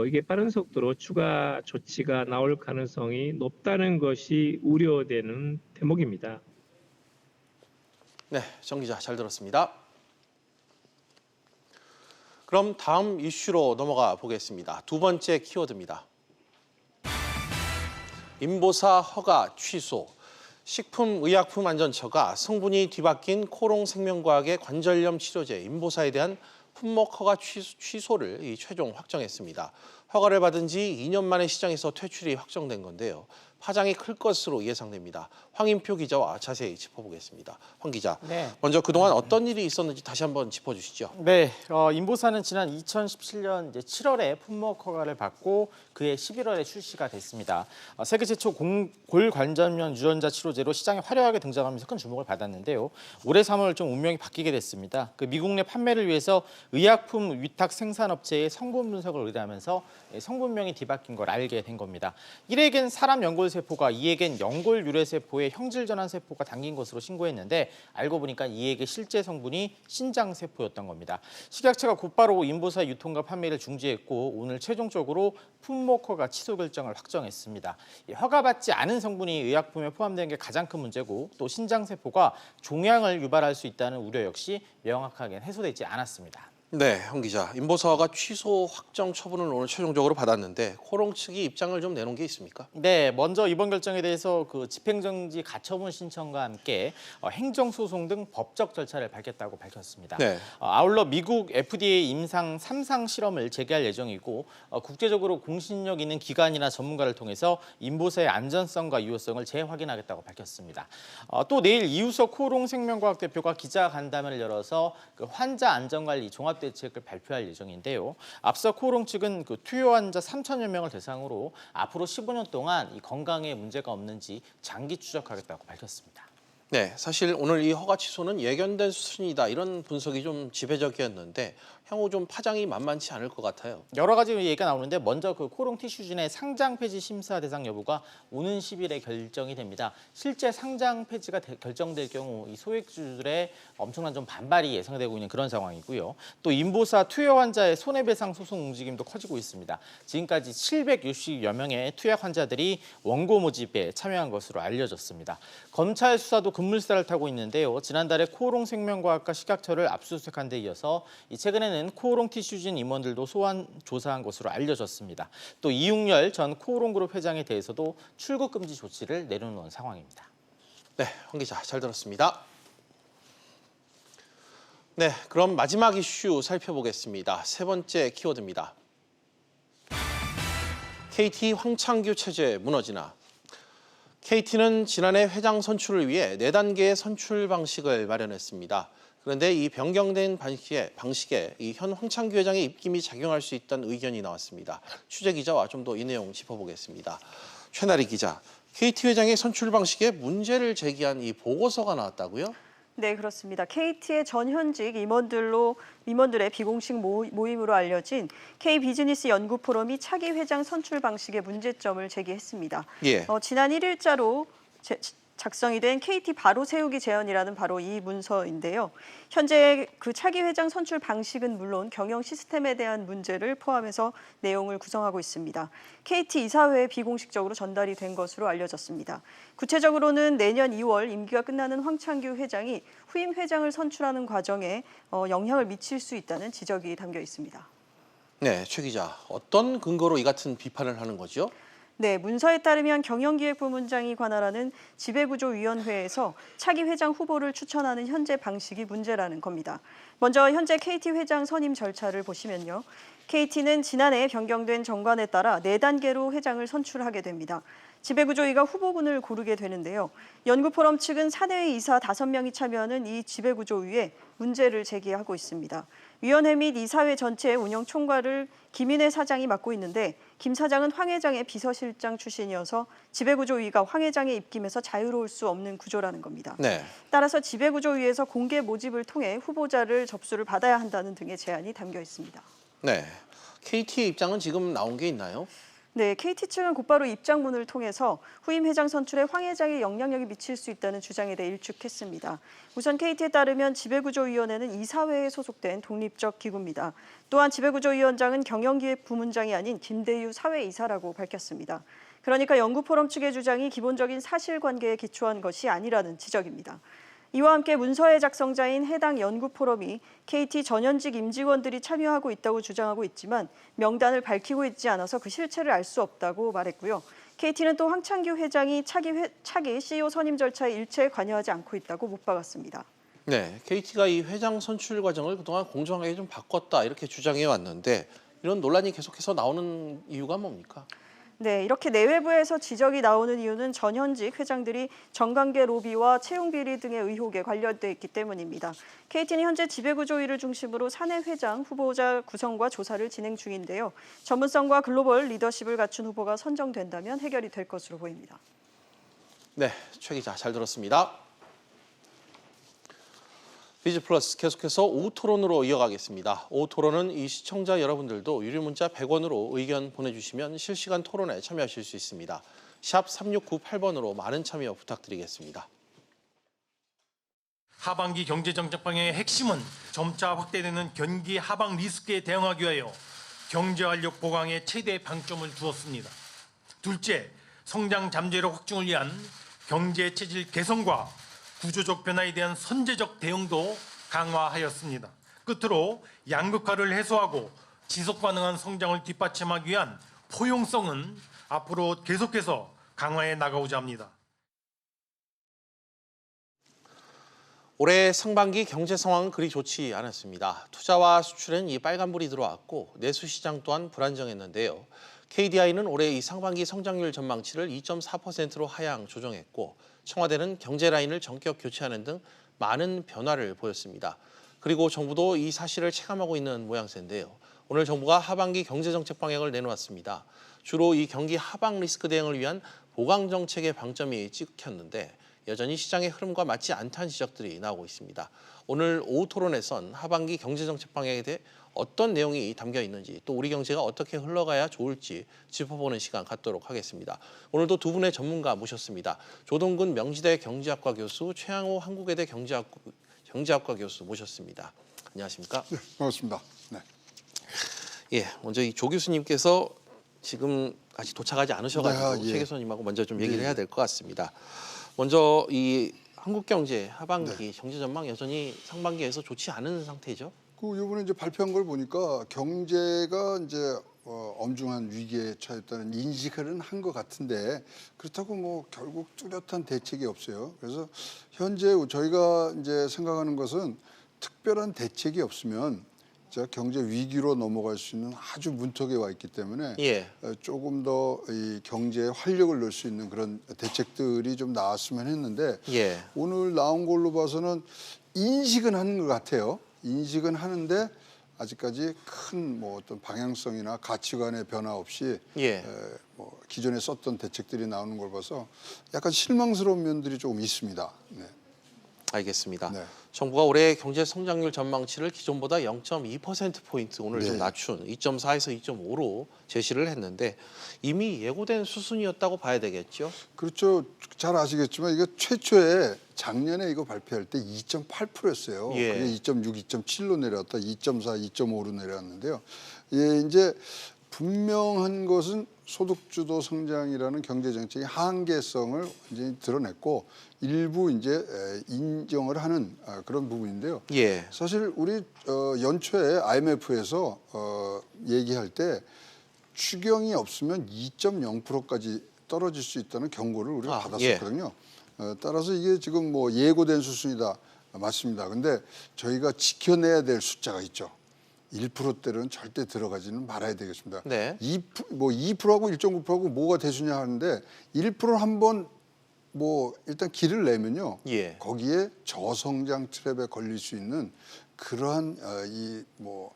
이게 빠른 속도로 추가 조치가 나올 가능성이 높다는 것이 우려되는 대목입니다. 네, 정 기자 잘 들었습니다. 그럼 다음 이슈로 넘어가 보겠습니다. 두 번째 키워드입니다. 인보사 허가 취소. 식품의약품안전처가 성분이 뒤바뀐 코롱생명과학의 관절염 치료제 인보사에 대한 품목 허가 취소를 최종 확정했습니다. 허가를 받은 지 2년 만에 시장에서 퇴출이 확정된 건데요. 파장이 클 것으로 예상됩니다. 황인표 기자와 자세히 짚어보겠습니다. 황 기자, 네. 먼저 그동안 어떤 일이 있었는지 다시 한번 짚어주시죠. 네, 인보사는 지난 2017년 7월에 품목 허가를 받고 그해 11월에 출시가 됐습니다. 세계 최초 골관절염 유전자 치료제로 시장에 화려하게 등장하면서 큰 주목을 받았는데요. 올해 3월 좀 운명이 바뀌게 됐습니다. 미국 내 판매를 위해서 의약품 위탁 생산업체의 성분 분석을 의뢰하면서 성분명이 뒤바뀐 걸 알게 된 겁니다. 1에겐 사람 연골세포가 2에겐 연골유래세포의 형질전환세포가 담긴 것으로 신고했는데 알고 보니까 2에게 실제 성분이 신장세포였던 겁니다. 식약처가 곧바로 인보사 유통과 판매를 중지했고 오늘 최종적으로 품목 허가 취소 결정을 확정했습니다. 허가받지 않은 성분이 의약품에 포함된 게 가장 큰 문제고 또 신장세포가 종양을 유발할 수 있다는 우려 역시 명확하게 해소되지 않았습니다. 네, 형 기자. 인보사가 취소 확정 처분을 오늘 최종적으로 받았는데 코롱 측이 입장을 좀 내놓은 게 있습니까? 네, 먼저 이번 결정에 대해서 그 집행정지 가처분 신청과 함께 행정소송 등 법적 절차를 밟겠다고 밝혔습니다. 네. 아울러 미국 FDA 임상 3상 실험을 재개할 예정이고 국제적으로 공신력 있는 기관이나 전문가를 통해서 인보사의 안전성과 유효성을 재확인하겠다고 밝혔습니다. 또 내일 이우석 코롱 생명과학 대표가 기자간담회를 열어서 그 환자 안전관리 종합 대책을 발표할 예정인데요. 앞서 코롱 측은 그 투여 환자 3천여 명을 대상으로 앞으로 15년 동안 이 건강에 문제가 없는지 장기 추적하겠다고 밝혔습니다. 네, 사실 오늘 이 허가 취소는 예견된 수순이다 이런 분석이 좀 지배적이었는데 향후 좀 파장이 만만치 않을 것 같아요. 여러 가지 얘기가 나오는데 먼저 그 코롱 티슈진의 상장 폐지 심사 대상 여부가 오는 10일에 결정이 됩니다. 실제 상장 폐지가 결정될 경우 이 소액주들의 엄청난 좀 반발이 예상되고 있는 그런 상황이고요. 또 인보사 투여 환자의 손해배상 소송 움직임도 커지고 있습니다. 지금까지 760여 명의 투약 환자들이 원고 모집에 참여한 것으로 알려졌습니다. 검찰 수사도 급물살을 타고 있는데요. 지난달에 코롱 생명과학과 식약처를 압수수색한 데 이어서 최근에는 코롱 티슈진 임원들도 소환 조사한 것으로 알려졌습니다. 또 이웅열 전 코롱그룹 회장에 대해서도 출국 금지 조치를 내려놓은 상황입니다. 네, 황 기자 잘 들었습니다. 네, 그럼 마지막 이슈 살펴보겠습니다. 세 번째 키워드입니다. KT 황창규 체제 무너지나. KT는 지난해 회장 선출을 위해 4단계의 선출 방식을 마련했습니다. 그런데 이 변경된 방식에 이 현 황창규 회장의 입김이 작용할 수 있다는 의견이 나왔습니다. 취재 기자와 좀 더 이 내용 짚어보겠습니다. 최나리 기자, KT 회장의 선출 방식에 문제를 제기한 이 보고서가 나왔다고요? 네, 그렇습니다. KT의 전현직 임원들의 비공식 모임으로 알려진 K비즈니스 연구포럼이 차기 회장 선출 방식의 문제점을 제기했습니다. 예. 지난 1일자로 작성이 된 KT 바로 세우기 제언이라는 바로 이 문서인데요. 현재 그 차기 회장 선출 방식은 물론 경영 시스템에 대한 문제를 포함해서 내용을 구성하고 있습니다. KT 이사회에 비공식적으로 전달이 된 것으로 알려졌습니다. 구체적으로는 내년 2월 임기가 끝나는 황창규 회장이 후임 회장을 선출하는 과정에 영향을 미칠 수 있다는 지적이 담겨 있습니다. 네, 최 기자, 어떤 근거로 이 같은 비판을 하는 거죠? 네, 문서에 따르면 경영기획부문장이 관할하는 지배구조위원회에서 차기 회장 후보를 추천하는 현재 방식이 문제라는 겁니다. 먼저 현재 KT 회장 선임 절차를 보시면요. KT는 지난해 변경된 정관에 따라 4단계로 회장을 선출하게 됩니다. 지배구조위가 후보군을 고르게 되는데요. 연구포럼 측은 사내외 이사 5명이 참여하는 이 지배구조위에 문제를 제기하고 있습니다. 위원회 및 이사회 전체의 운영 총괄을 김인혜 사장이 맡고 있는데 김 사장은 황 회장의 비서실장 출신이어서 지배구조위가 황 회장의 입김에서 자유로울 수 없는 구조라는 겁니다. 네. 따라서 지배구조위에서 공개 모집을 통해 후보자를 접수를 받아야 한다는 등의 제안이 담겨 있습니다. 네, KT의 입장은 지금 나온 게 있나요? 네, KT 측은 곧바로 입장문을 통해서 후임 회장 선출에 황 회장의 영향력이 미칠 수 있다는 주장에 대해 일축했습니다. 우선 KT에 따르면 지배구조위원회는 이사회에 소속된 독립적 기구입니다. 또한 지배구조위원장은 경영기획부문장이 아닌 김대유 사회이사라고 밝혔습니다. 그러니까 연구포럼 측의 주장이 기본적인 사실관계에 기초한 것이 아니라는 지적입니다. 이와 함께 문서의 작성자인 해당 연구포럼이 KT 전현직 임직원들이 참여하고 있다고 주장하고 있지만 명단을 밝히고 있지 않아서 그 실체를 알 수 없다고 말했고요. KT는 또 황창규 회장이 차기 CEO 선임 절차에 일체에 관여하지 않고 있다고 못 박았습니다. 네, KT가 이 회장 선출 과정을 그동안 공정하게 좀 바꿨다 이렇게 주장해 왔는데 이런 논란이 계속해서 나오는 이유가 뭡니까? 네, 이렇게 내외부에서 지적이 나오는 이유는 전현직 회장들이 정관계 로비와 채용 비리 등의 의혹에 관련돼 있기 때문입니다. KT는 현재 지배구조위를 중심으로 사내 회장 후보자 구성과 조사를 진행 중인데요. 전문성과 글로벌 리더십을 갖춘 후보가 선정된다면 해결이 될 것으로 보입니다. 네, 최 기자 잘 들었습니다. 비즈 플러스 계속해서 오후 토론으로 이어가겠습니다. 오후 토론은 이 시청자 여러분들도 유료 문자 100원으로 의견 보내주시면 실시간 토론에 참여하실 수 있습니다. 샵 3698번으로 많은 참여 부탁드리겠습니다. 하반기 경제정책 방향의 핵심은 점차 확대되는 경기 하방 리스크에 대응하기 위하여 경제활력 보강에 최대 방점을 두었습니다. 둘째, 성장 잠재력 확충을 위한 경제 체질 개선과 구조적 변화에 대한 선제적 대응도 강화하였습니다. 끝으로 양극화를 해소하고 지속 가능한 성장을 뒷받침하기 위한 포용성은 앞으로 계속해서 강화해 나가고자 합니다. 올해 상반기 경제 상황은 그리 좋지 않았습니다. 투자와 수출엔 이 빨간불이 들어왔고 내수 시장 또한 불안정했는데요. KDI는 올해 이 상반기 성장률 전망치를 2.4%로 하향 조정했고 청와대는 경제 라인을 전격 교체하는 등 많은 변화를 보였습니다. 그리고 정부도 이 사실을 체감하고 있는 모양새인데요. 오늘 정부가 하반기 경제정책 방향을 내놓았습니다. 주로 이 경기 하방 리스크 대응을 위한 보강 정책의 방점이 찍혔는데 여전히 시장의 흐름과 맞지 않다는 지적들이 나오고 있습니다. 오늘 오후 토론에선 하반기 경제정책 방향에 대해 어떤 내용이 담겨 있는지 또 우리 경제가 어떻게 흘러가야 좋을지 짚어보는 시간 갖도록 하겠습니다. 오늘도 두 분의 전문가 모셨습니다. 조동근 명지대 경제학과 교수, 최양호 한국외대 경제학과 교수 모셨습니다. 안녕하십니까? 네, 반갑습니다. 네. 예, 먼저 이 조 교수님께서 지금 아직 도착하지 않으셔가지고 예. 최 교수님하고 먼저 좀 얘기를 해야 될 것 같습니다. 먼저 이 한국 경제 하반기 경제 전망 여전히 상반기에서 좋지 않은 상태죠. 이번에 이제 발표한 걸 보니까 경제가 이제 엄중한 위기에 처했다는 인식은 한 것 같은데 그렇다고 뭐 결국 뚜렷한 대책이 없어요. 그래서 현재 저희가 이제 생각하는 것은 특별한 대책이 없으면 경제 위기로 넘어갈 수 있는 아주 문턱에 와 있기 때문에 조금 더 이 경제에 활력을 넣을 수 있는 그런 대책들이 좀 나왔으면 했는데 오늘 나온 걸로 봐서는 인식은 하는 것 같아요. 인식은 하는데 아직까지 큰 뭐 어떤 방향성이나 가치관의 변화 없이 뭐 기존에 썼던 대책들이 나오는 걸 봐서 약간 실망스러운 면들이 조금 있습니다. 네. 알겠습니다. 정부가 올해 경제 성장률 전망치를 기존보다 0.2%포인트 오늘 좀 낮춘 2.4에서 2.5로 제시를 했는데 이미 예고된 수순이었다고 봐야 되겠죠? 그렇죠. 잘 아시겠지만 이게 최초에 작년에 이거 발표할 때 2.8%였어요. 그게 2.6, 2.7로 내려왔다 2.4, 2.5로 내려왔는데요. 이제 분명한 것은 소득주도 성장이라는 경제 정책의 한계성을 이제 드러냈고 일부 이제 인정을 하는 그런 부분인데요. 사실 우리 연초에 IMF에서 얘기할 때 추경이 없으면 2.0%까지 떨어질 수 있다는 경고를 우리가 받았었거든요. 따라서 이게 지금 뭐 예고된 수순이다 맞습니다. 근데 저희가 지켜내야 될 숫자가 있죠. 1%대로는 절대 들어가지는 말아야 되겠습니다. 2%하고 1.9%하고 뭐가 대수냐 하는데 1% 한번 뭐 일단 길을 내면요. 거기에 저성장 트랩에 걸릴 수 있는 그러한 이 뭐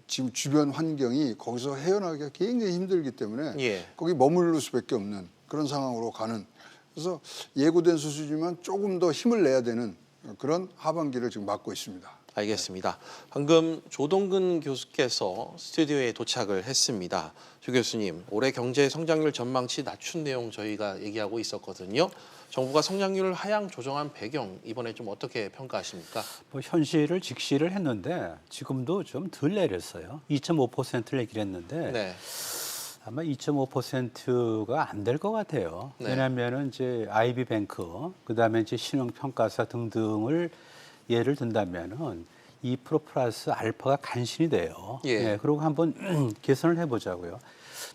지금 주변 환경이 거기서 헤어나기가 굉장히 힘들기 때문에 거기 머무를 수밖에 없는 그런 상황으로 가는 그래서 예고된 수준이지만 조금 더 힘을 내야 되는 그런 하반기를 지금 맞고 있습니다. 알겠습니다. 방금 조동근 교수께서 스튜디오에 도착을 했습니다. 조 교수님, 올해 경제 성장률 전망치 낮춘 내용 저희가 얘기하고 있었거든요. 정부가 성장률을 하향 조정한 배경 이번에 좀 어떻게 평가하십니까? 뭐 현실을 직시를 했는데 지금도 좀 덜 내렸어요. 2.5%를 얘기를 했는데 아마 2.5%가 안 될 것 같아요. 왜냐하면 이제 IB뱅크, 그다음에 이제 신용평가사 등등을 예를 든다면은 2% 플러스 알파가 간신히 돼요. 그리고 한번 계산을 해보자고요.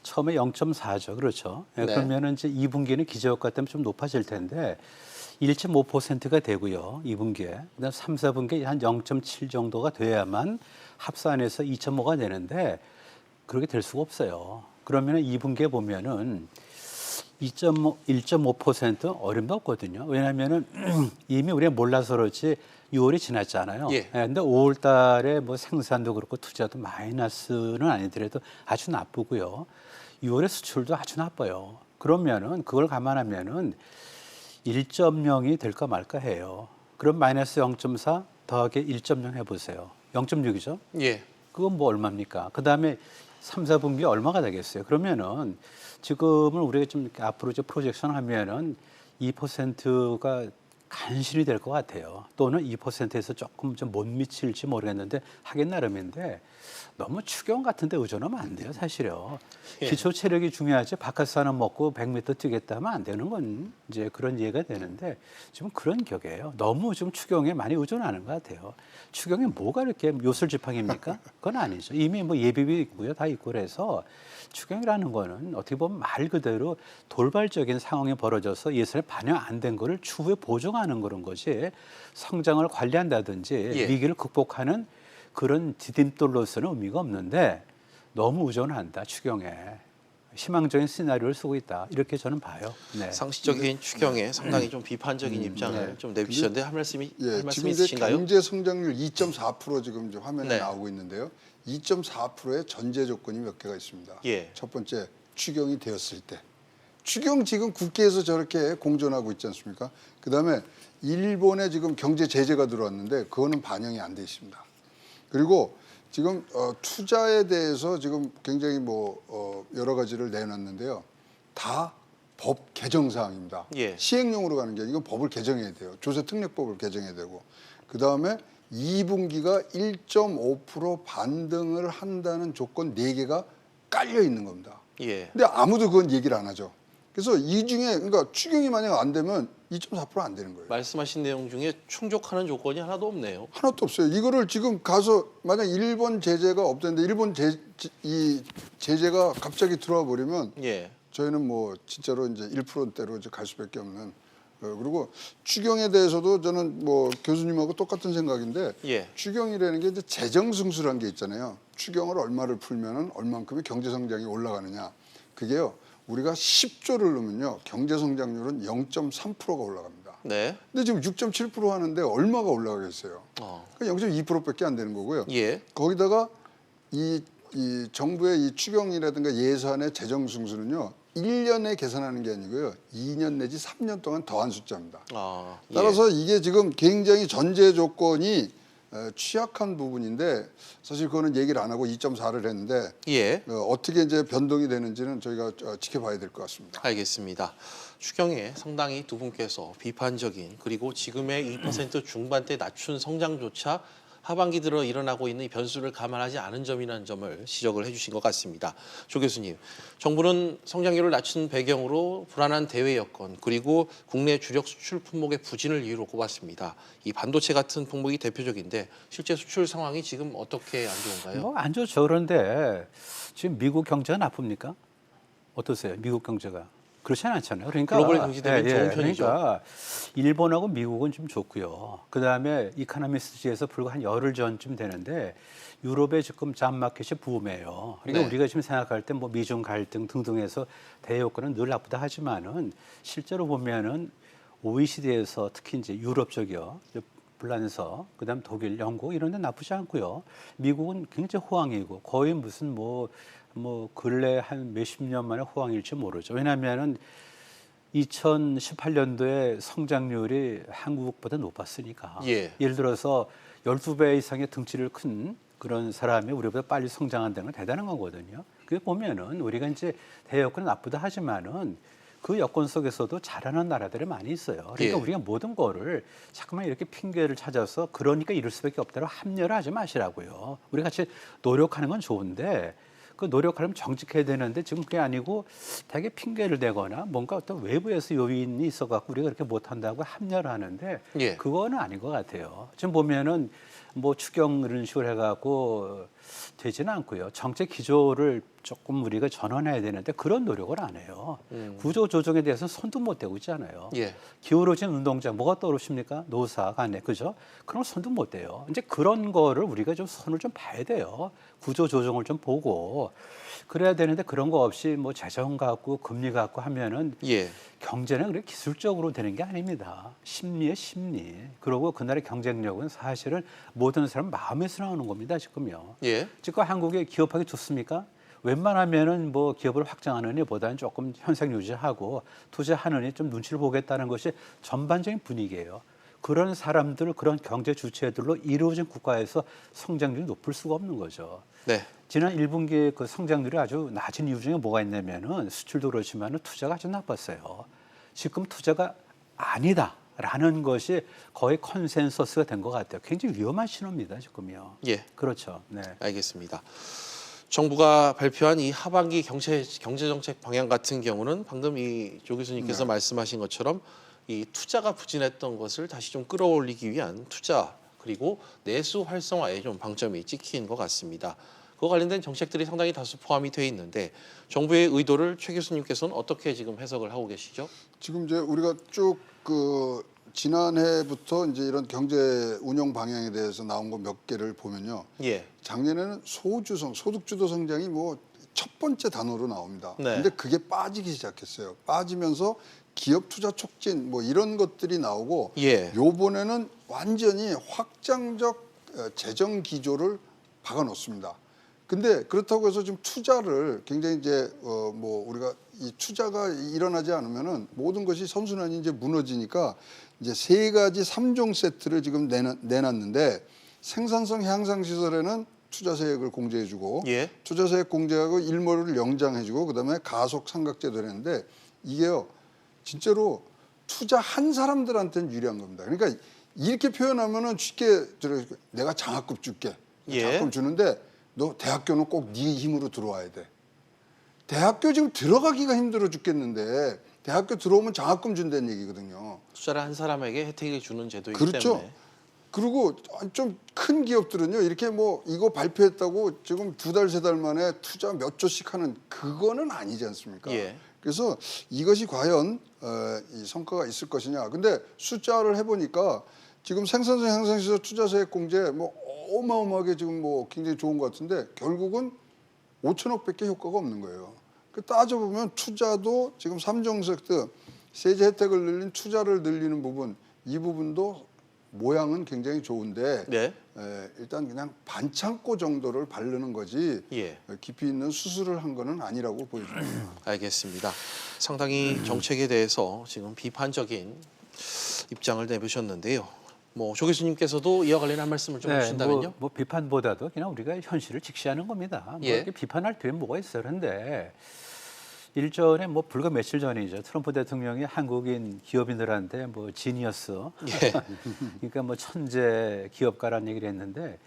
처음에 0.4죠, 그렇죠? 그러면은 이제 2분기는 기저효과 때문에 좀 높아질 텐데 1.5%가 되고요, 2분기에. 그다음 3, 4분기에 한 0.7 정도가 돼야만 합산해서 2.5가 되는데 그렇게 될 수가 없어요. 그러면은 2분기에 보면은 1.5% 어림도 없거든요. 왜냐하면은 이미 우리가 몰라서 그렇지 6월이 지났잖아요. 근데 5월 달에 뭐 생산도 그렇고 투자도 마이너스는 아니더라도 아주 나쁘고요. 6월에 수출도 아주 나빠요. 그러면은 그걸 감안하면은 1.0이 될까 말까 해요. 그럼 마이너스 0.4, 더하기 1.0 해보세요. 0.6이죠? 예. 그건 뭐 얼마입니까? 그 다음에 3, 4분기 얼마가 되겠어요? 그러면은 지금은 우리가 좀 이렇게 앞으로 이제 프로젝션 하면은 2%가 간신히 될 것 같아요. 또는 2%에서 조금 좀 못 미칠지 모르겠는데 하긴 나름인데 너무 추경 같은 데 의존하면 안 돼요, 사실요. 예. 기초 체력이 중요하지 바깥 사람 먹고 100m 뛰겠다 하면 안 되는 건 이제 그런 이해가 되는데 지금 그런 격이에요. 너무 좀 추경에 많이 의존하는 것 같아요. 추경이 뭐가 이렇게 요술지팡입니까? 그건 아니죠. 이미 뭐 예비비 있고요, 다 있고 그래서 추경이라는 거는 어떻게 보면 말 그대로 돌발적인 상황이 벌어져서 예산에 반영 안 된 거를 추후에 보정하는 그런 것이 성장을 관리한다든지 예. 위기를 극복하는 그런 디딤돌로서는 의미가 없는데 너무 의존한다, 추경에. 희망적인 시나리오를 쓰고 있다. 이렇게 저는 봐요. 네. 상시적인 추경에 상당히 좀 비판적인 입장을 네. 좀 내비치는데 할 말씀이 지금 이제 있으신가요? 경제 성장률 2.4% 지금 이제 화면에 네. 나오고 있는데요. 2.4%의 전제 조건이 몇 개가 있습니다. 예. 첫 번째, 추경이 되었을 때. 추경 지금 국회에서 저렇게 공존하고 있지 않습니까? 그다음에 일본에 지금 경제 제재가 들어왔는데 그거는 반영이 안 돼 있습니다. 그리고 지금 투자에 대해서 지금 굉장히 여러 가지를 내놨는데요. 다 법 개정 사항입니다. 예. 시행령으로 가는 게 이건 법을 개정해야 돼요. 조세특례법을 개정해야 되고 그다음에 2분기가 1.5% 반등을 한다는 조건 4개가 깔려 있는 겁니다. 예. 근데 아무도 그건 얘기를 안 하죠. 그래서 이 중에 그러니까 추경이 만약 안 되면 2.4% 안 되는 거예요. 말씀하신 내용 중에 충족하는 조건이 하나도 없네요. 하나도 없어요. 이거를 지금 가서 만약 일본 제재가 없었는데 일본 이 제재가 갑자기 들어와 버리면 예. 저희는 뭐 진짜로 이제 1%대로 이제 갈 수밖에 없는. 그리고 추경에 대해서도 저는 뭐 교수님하고 똑같은 생각인데 예. 추경이라는 게 이제 재정 승수라는 게 있잖아요. 추경을 얼마를 풀면은 얼만큼의 경제 성장이 올라가느냐. 그게요. 우리가 10조를 넣으면요. 경제 성장률은 0.3%가 올라갑니다. 네. 근데 지금 6.7% 하는데 얼마가 올라가겠어요? 그러니까 0.2%밖에 안 되는 거고요. 예. 거기다가 이 정부의 이 추경이라든가 예산의 재정 승수는요. 1년에 계산하는 게 아니고요. 2년 내지 3년 동안 더한 숫자입니다. 예. 따라서 이게 지금 굉장히 전제 조건이 취약한 부분인데 사실 그거는 얘기를 안 하고 2.4를 했는데 예. 어떻게 이제 변동이 되는지는 저희가 지켜봐야 될 것 같습니다. 알겠습니다. 추경에 상당히 두 분께서 비판적인 그리고 지금의 2% 중반대 낮춘 성장조차 하반기 들어 일어나고 있는 이 변수를 감안하지 않은 점이라는 점을 지적을 해주신 것 같습니다. 조 교수님, 정부는 성장률을 낮춘 배경으로 불안한 대외 여건 그리고 국내 주력 수출 품목의 부진을 이유로 꼽았습니다. 이 반도체 같은 품목이 대표적인데 실제 수출 상황이 지금 어떻게 안 좋은가요? 뭐 안 좋죠. 그런데 지금 미국 경제가 나쁩니까? 어떠세요? 미국 경제가? 그렇지는 않잖아요. 그러니까 글로벌 경제 대비 좋은 편이죠. 그러니까 일본하고 미국은 좀 좋고요. 그다음에 이카노미스트지에서 불과 한 열흘 전쯤 되는데 유럽의 지금 잡마켓이 부음해요. 그러니까 네. 우리가 지금 생각할 때 뭐 미중 갈등 등등해서 대외 여건은 늘 나쁘다 하지만은 실제로 보면은 OECD에서 특히 이제 유럽 쪽이요. 불란서, 그다음 독일, 영국 이런 데 나쁘지 않고요. 미국은 굉장히 호황이고 거의 무슨 뭐 근래 한 몇십 년 만에 호황일지 모르죠. 왜냐하면은 2018년도에 성장률이 한국보다 높았으니까. 예. 예를 들어서 12배 이상의 등치를 큰 그런 사람이 우리보다 빨리 성장한다는 건 대단한 거거든요. 그게 보면은 우리가 이제 대여건은 나쁘다 하지만은 그 여건 속에서도 잘하는 나라들이 많이 있어요. 그러니까 예. 우리가 모든 거를 자꾸만 이렇게 핑계를 찾아서 그러니까 이럴 수밖에 없다고 합리화를 하지 마시라고요. 우리 같이 노력하는 건 좋은데 그 노력하려면 정직해야 되는데 지금 그게 아니고 되게 핑계를 대거나 뭔가 어떤 외부에서 요인이 있어갖고 우리가 그렇게 못한다고 합리화를 하는데 예. 그거는 아닌 것 같아요. 지금 보면은 뭐 추경 이런 식으로 해갖고 되지는 않고요. 정책 기조를 조금 우리가 전환해야 되는데 그런 노력을 안 해요. 구조 조정에 대해서는 손도 못 대고 있잖아요. 예. 기울어진 운동장 뭐가 떠오르십니까? 노사 간에 그죠? 그런 손도 못 대요. 이제 그런 거를 우리가 좀 손을 좀 봐야 돼요. 구조 조정을 좀 보고 그래야 되는데 그런 거 없이 뭐 재정 갖고 금리 갖고 하면은 예. 경제는 그렇게 기술적으로 되는 게 아닙니다. 심리의 심리. 그리고 그날의 경쟁력은 사실은 모든 사람 마음에서 나오는 겁니다. 지금요. 예. 지금 한국에 기업하기 좋습니까? 웬만하면은 뭐 기업을 확장하느니 보다는 조금 현상 유지하고 투자하느니 좀 눈치를 보겠다는 것이 전반적인 분위기예요. 그런 사람들, 그런 경제 주체들로 이루어진 국가에서 성장률이 높을 수가 없는 거죠. 네. 지난 1분기에 그 성장률이 아주 낮은 이유 중에 뭐가 있냐면은 수출도 그렇지만 투자가 아주 나빴어요. 지금 투자가 아니다라는 것이 거의 컨센서스가 된 것 같아요. 굉장히 위험한 신호입니다, 지금요. 예. 그렇죠. 네. 알겠습니다. 정부가 발표한 이 하반기 경제정책 방향 같은 경우는 방금 이 조 교수님께서 말씀하신 것처럼 이 투자가 부진했던 것을 다시 좀 끌어올리기 위한 투자 그리고 내수 활성화에 좀 방점이 찍힌 것 같습니다. 그와 관련된 정책들이 상당히 다수 포함이 되어 있는데 정부의 의도를 최 교수님께서는 어떻게 지금 해석을 하고 계시죠? 지금 이제 우리가 쭉 그 지난해부터 이제 이런 경제 운영 방향에 대해서 나온 거 몇 개를 보면요. 예. 작년에는 소득주도 성장이 뭐 첫 번째 단어로 나옵니다. 네. 근데 그게 빠지기 시작했어요. 빠지면서 기업 투자 촉진 뭐 이런 것들이 나오고 예. 요번에는 완전히 확장적 재정 기조를 박아놓습니다. 근데 그렇다고 해서 지금 투자를 굉장히 이제 뭐 우리가 이 투자가 일어나지 않으면은 모든 것이 선순환이 이제 무너지니까 이제 세 가지 3종 세트를 지금 내놨는데 생산성 향상 시설에는 투자세액을 공제해주고 예. 투자세액 공제하고 일몰을 연장해주고 그다음에 가속 삼각제도 했는데 이게요 진짜로 투자한 사람들한테는 유리한 겁니다. 그러니까 이렇게 표현하면은 쉽게 내가 장학금 줄게. 예. 장학금 주는데 너 대학교는 꼭 네 힘으로 들어와야 돼. 대학교 지금 들어가기가 힘들어 죽겠는데 대학교 들어오면 장학금 준다는 얘기거든요. 투자를 한 사람에게 혜택을 주는 제도이기 그렇죠. 때문에. 그리고 좀 큰 기업들은요 이렇게 뭐 이거 발표했다고 지금 2달, 3달 만에 투자 몇 조씩 하는 그거는 아니지 않습니까? 예. 그래서 이것이 과연 이 성과가 있을 것이냐. 근데 숫자를 해보니까 지금 생산성 향상시설 투자세액 공제 뭐 어마어마하게 지금 뭐 굉장히 좋은 것 같은데 결국은 5천억밖에 효과가 없는 거예요. 그 따져보면 투자도 지금 3종 세트 세제 혜택을 늘린 투자를 늘리는 부분 이 부분도 모양은 굉장히 좋은데 네. 일단 그냥 반창고 정도를 바르는 거지 예. 깊이 있는 수술을 한 거는 아니라고 보여집니다. 알겠습니다. 상당히 정책에 대해서 지금 비판적인 입장을 내보셨는데요. 뭐 조 교수님께서도 이와 관련한 말씀을 좀 해주신다면요. 뭐 비판보다도 그냥 우리가 현실을 직시하는 겁니다. 뭐 예. 이렇게 비판할 필요는 뭐가 있어요. 그런데 일전에 뭐 불과 며칠 전이죠. 트럼프 대통령이 한국인 기업인들한테 뭐 지니어스, 예. 그러니까 뭐 천재 기업가라는 얘기를 했는데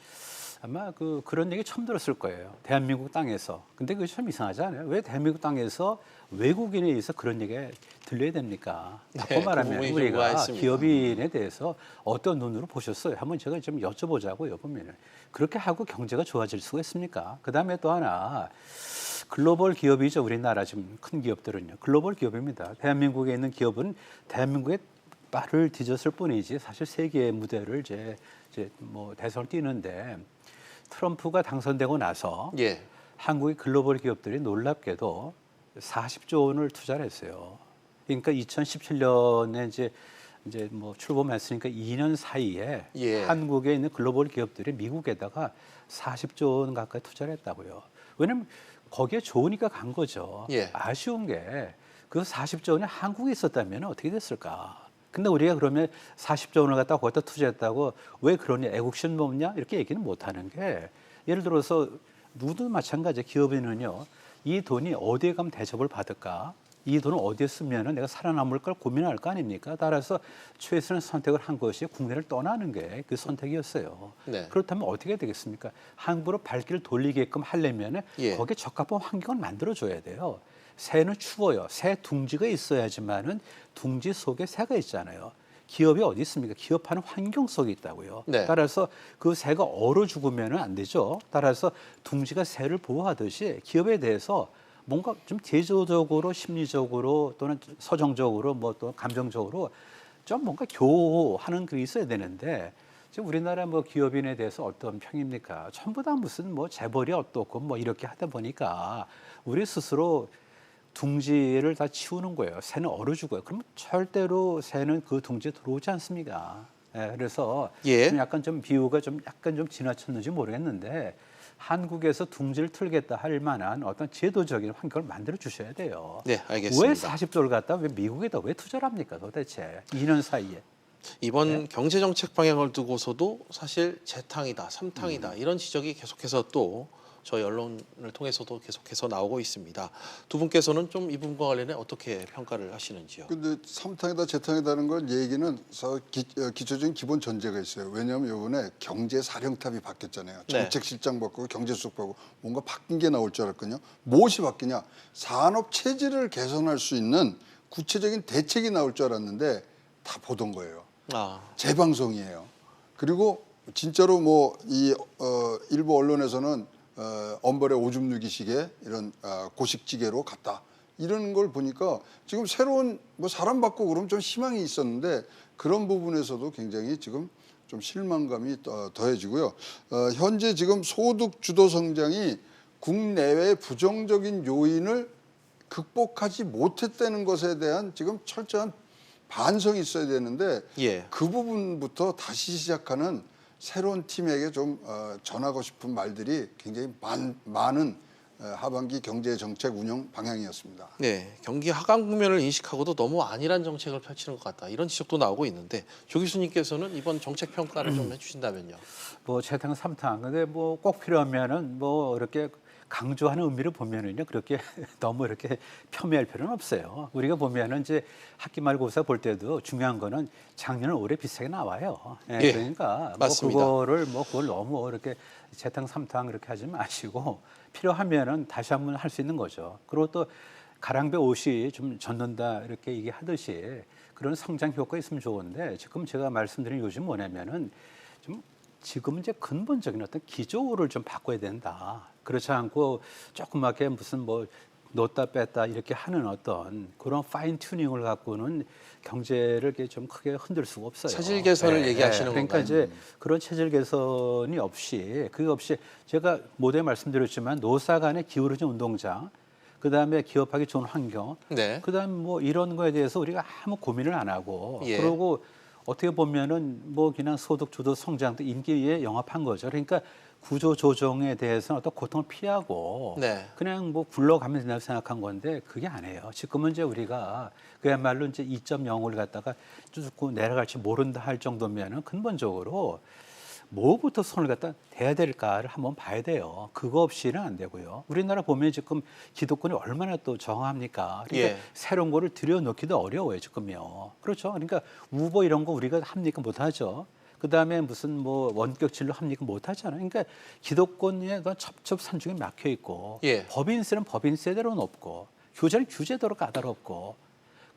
아마 그런 얘기 처음 들었을 거예요. 대한민국 땅에서. 근데 그게 참 이상하지 않아요? 왜 대한민국 땅에서 외국인에 의해서 그런 얘기가 들려야 됩니까? 바꿔 말하면 그 부분이 좀 우리가 우아했습니다. 기업인에 대해서 어떤 눈으로 보셨어요? 한번 제가 좀 여쭤보자고요, 보면은. 그렇게 하고 경제가 좋아질 수가 있습니까? 그다음에 또 하나 글로벌 기업이죠. 우리나라 지금 큰 기업들은요. 글로벌 기업입니다. 대한민국에 있는 기업은 대한민국에 발을 뒤졌을 뿐이지 사실 세계의 무대를 이제 뭐 대선을 뛰는데 트럼프가 당선되고 나서 예. 한국의 글로벌 기업들이 놀랍게도 40조 원을 투자를 했어요. 그러니까 2017년에 이제 뭐 출범했으니까 2년 사이에 예. 한국에 있는 글로벌 기업들이 미국에다가 40조 원 가까이 투자를 했다고요. 왜냐면 거기에 좋으니까 간 거죠. 예. 아쉬운 게 그 40조 원이 한국에 있었다면 어떻게 됐을까? 근데 우리가 그러면 40조 원을 갖다가 거기다 투자했다고 왜 그러니 애국심 없냐? 이렇게 얘기는 못 하는 게 예를 들어서 누구도 마찬가지 기업인은요. 이 돈이 어디에 가면 대접을 받을까? 이 돈을 어디에 쓰면 내가 살아남을 걸 고민할 거 아닙니까? 따라서 최선의 선택을 한 것이 국내를 떠나는 게 그 선택이었어요. 네. 그렇다면 어떻게 되겠습니까? 한국으로 발길을 돌리게끔 하려면 예. 거기에 적합한 환경을 만들어줘야 돼요. 새는 추워요. 새 둥지가 있어야지만은 둥지 속에 새가 있잖아요. 기업이 어디 있습니까? 기업하는 환경 속에 있다고요. 네. 따라서 그 새가 얼어 죽으면 안 되죠. 따라서 둥지가 새를 보호하듯이 기업에 대해서 뭔가 좀 제도적으로, 심리적으로 또는 서정적으로 뭐 또 감정적으로 좀 뭔가 교호하는 그게 있어야 되는데 지금 우리나라 뭐 기업인에 대해서 어떤 평입니까? 전부 다 무슨 뭐 재벌이 어떻고 뭐 이렇게 하다 보니까 우리 스스로 둥지를 다 치우는 거예요. 새는 얼어 죽어요. 그러면 절대로 새는 그 둥지에 들어오지 않습니다. 예, 그래서 예. 좀 약간 좀 비유가 좀 약간 좀 지나쳤는지 모르겠는데 한국에서 둥지를 틀겠다 할 만한 어떤 제도적인 환경을 만들어 주셔야 돼요. 네, 알겠습니다. 왜 40조를 갖다 왜 미국에다 왜 투자를 합니까 도대체 2년 사이에? 이번 경제정책 방향을 두고서도 사실 재탕이다, 삼탕이다 이런 지적이 계속해서 또 저희 언론을 통해서도 계속해서 나오고 있습니다. 두 분께서는 좀 이 부분과 관련해 어떻게 평가를 하시는지요? 근데 삼탕이다 재탕이다는 건 얘기는 기초적인 기본 전제가 있어요. 왜냐하면 이번에 경제 사령탑이 바뀌었잖아요. 정책실장 바꾸고 경제수석 바꾸고 뭔가 바뀐 게 나올 줄 알았거든요. 무엇이 바뀌냐? 산업 체질을 개선할 수 있는 구체적인 대책이 나올 줄 알았는데 다 보던 거예요. 재방송이에요. 그리고 진짜로 뭐 이 일부 언론에서는 엄벌의 오줌 누기식의 이런 고식지게로 갔다. 이런 걸 보니까 지금 새로운 뭐 사람 바꾸고 그러면 좀 희망이 있었는데 그런 부분에서도 굉장히 지금 좀 실망감이 더해지고요. 현재 지금 소득 주도 성장이 국내외 부정적인 요인을 극복하지 못했다는 것에 대한 지금 철저한 반성이 있어야 되는데 그 부분부터 다시 시작하는 새로운 팀에게 좀 전하고 싶은 말들이 굉장히 많은 하반기 경제정책 운영 방향이었습니다. 네, 경기 하강 국면을 인식하고도 너무 안일한 정책을 펼치는 것 같다. 이런 지적도 나오고 있는데 조 교수님께서는 이번 정책 평가를 좀 해주신다면요. 뭐 재탕 삼탕. 근데 뭐 꼭 필요하면은 뭐 이렇게 강조하는 의미를 보면은요 그렇게 너무 이렇게 폄훼할 필요는 없어요. 우리가 보면은 이제 학기 말고사 볼 때도 중요한 거는 작년 올해 비슷하게 나와요. 그러니까 맞습니다. 뭐 그걸 너무 이렇게 재탕 삼탕 이렇게 하지 마시고 필요하면은 다시 한번 할 수 있는 거죠. 그리고 또 가랑배 옷이 좀 젖는다 이렇게 얘기하듯이 그런 성장 효과가 있으면 좋은데 지금 제가 말씀드린 요즘 뭐냐면은 좀 지금 이제 근본적인 어떤 기조를 좀 바꿔야 된다. 그렇지 않고 조그맣게 무슨 뭐 넣었다 뺐다 이렇게 하는 어떤 그런 파인 튜닝을 갖고는 경제를 이렇게 좀 크게 흔들 수가 없어요. 체질 개선을 얘기하시는 그러니까 건가요? 이제 그런 체질 개선이 없이 그게 없이 제가 모두에 말씀드렸지만 노사 간의 기울어진 운동장 그다음에 기업하기 좋은 환경 그다음 뭐 이런 거에 대해서 우리가 아무 고민을 안 하고 그러고 어떻게 보면은 뭐 그냥 소득 주도 성장도 임기에 영합한 거죠. 그러니까 구조 조정에 대해서는 어떤 고통을 피하고 그냥 뭐 굴러가면 된다고 생각한 건데 그게 아니에요. 지금은 이제 우리가 그야말로 이제 2.0을 갖다가 쭉 내려갈지 모른다 할 정도면은 근본적으로 뭐부터 손을 갖다 대야 될까를 한번 봐야 돼요. 그거 없이는 안 되고요. 우리나라 보면 지금 기득권이 얼마나 또 정합니까? 그러니까 새로운 거를 들여놓기도 어려워요, 지금요. 그렇죠. 그러니까 우버 이런 거 우리가 합니까? 못하죠. 그다음에 무슨 뭐 원격 진료 합니까? 못하잖아요. 그러니까 기득권에 첩첩산중에 막혀 있고 법인세는 법인세대로 높고 규제는 규제대로 까다롭고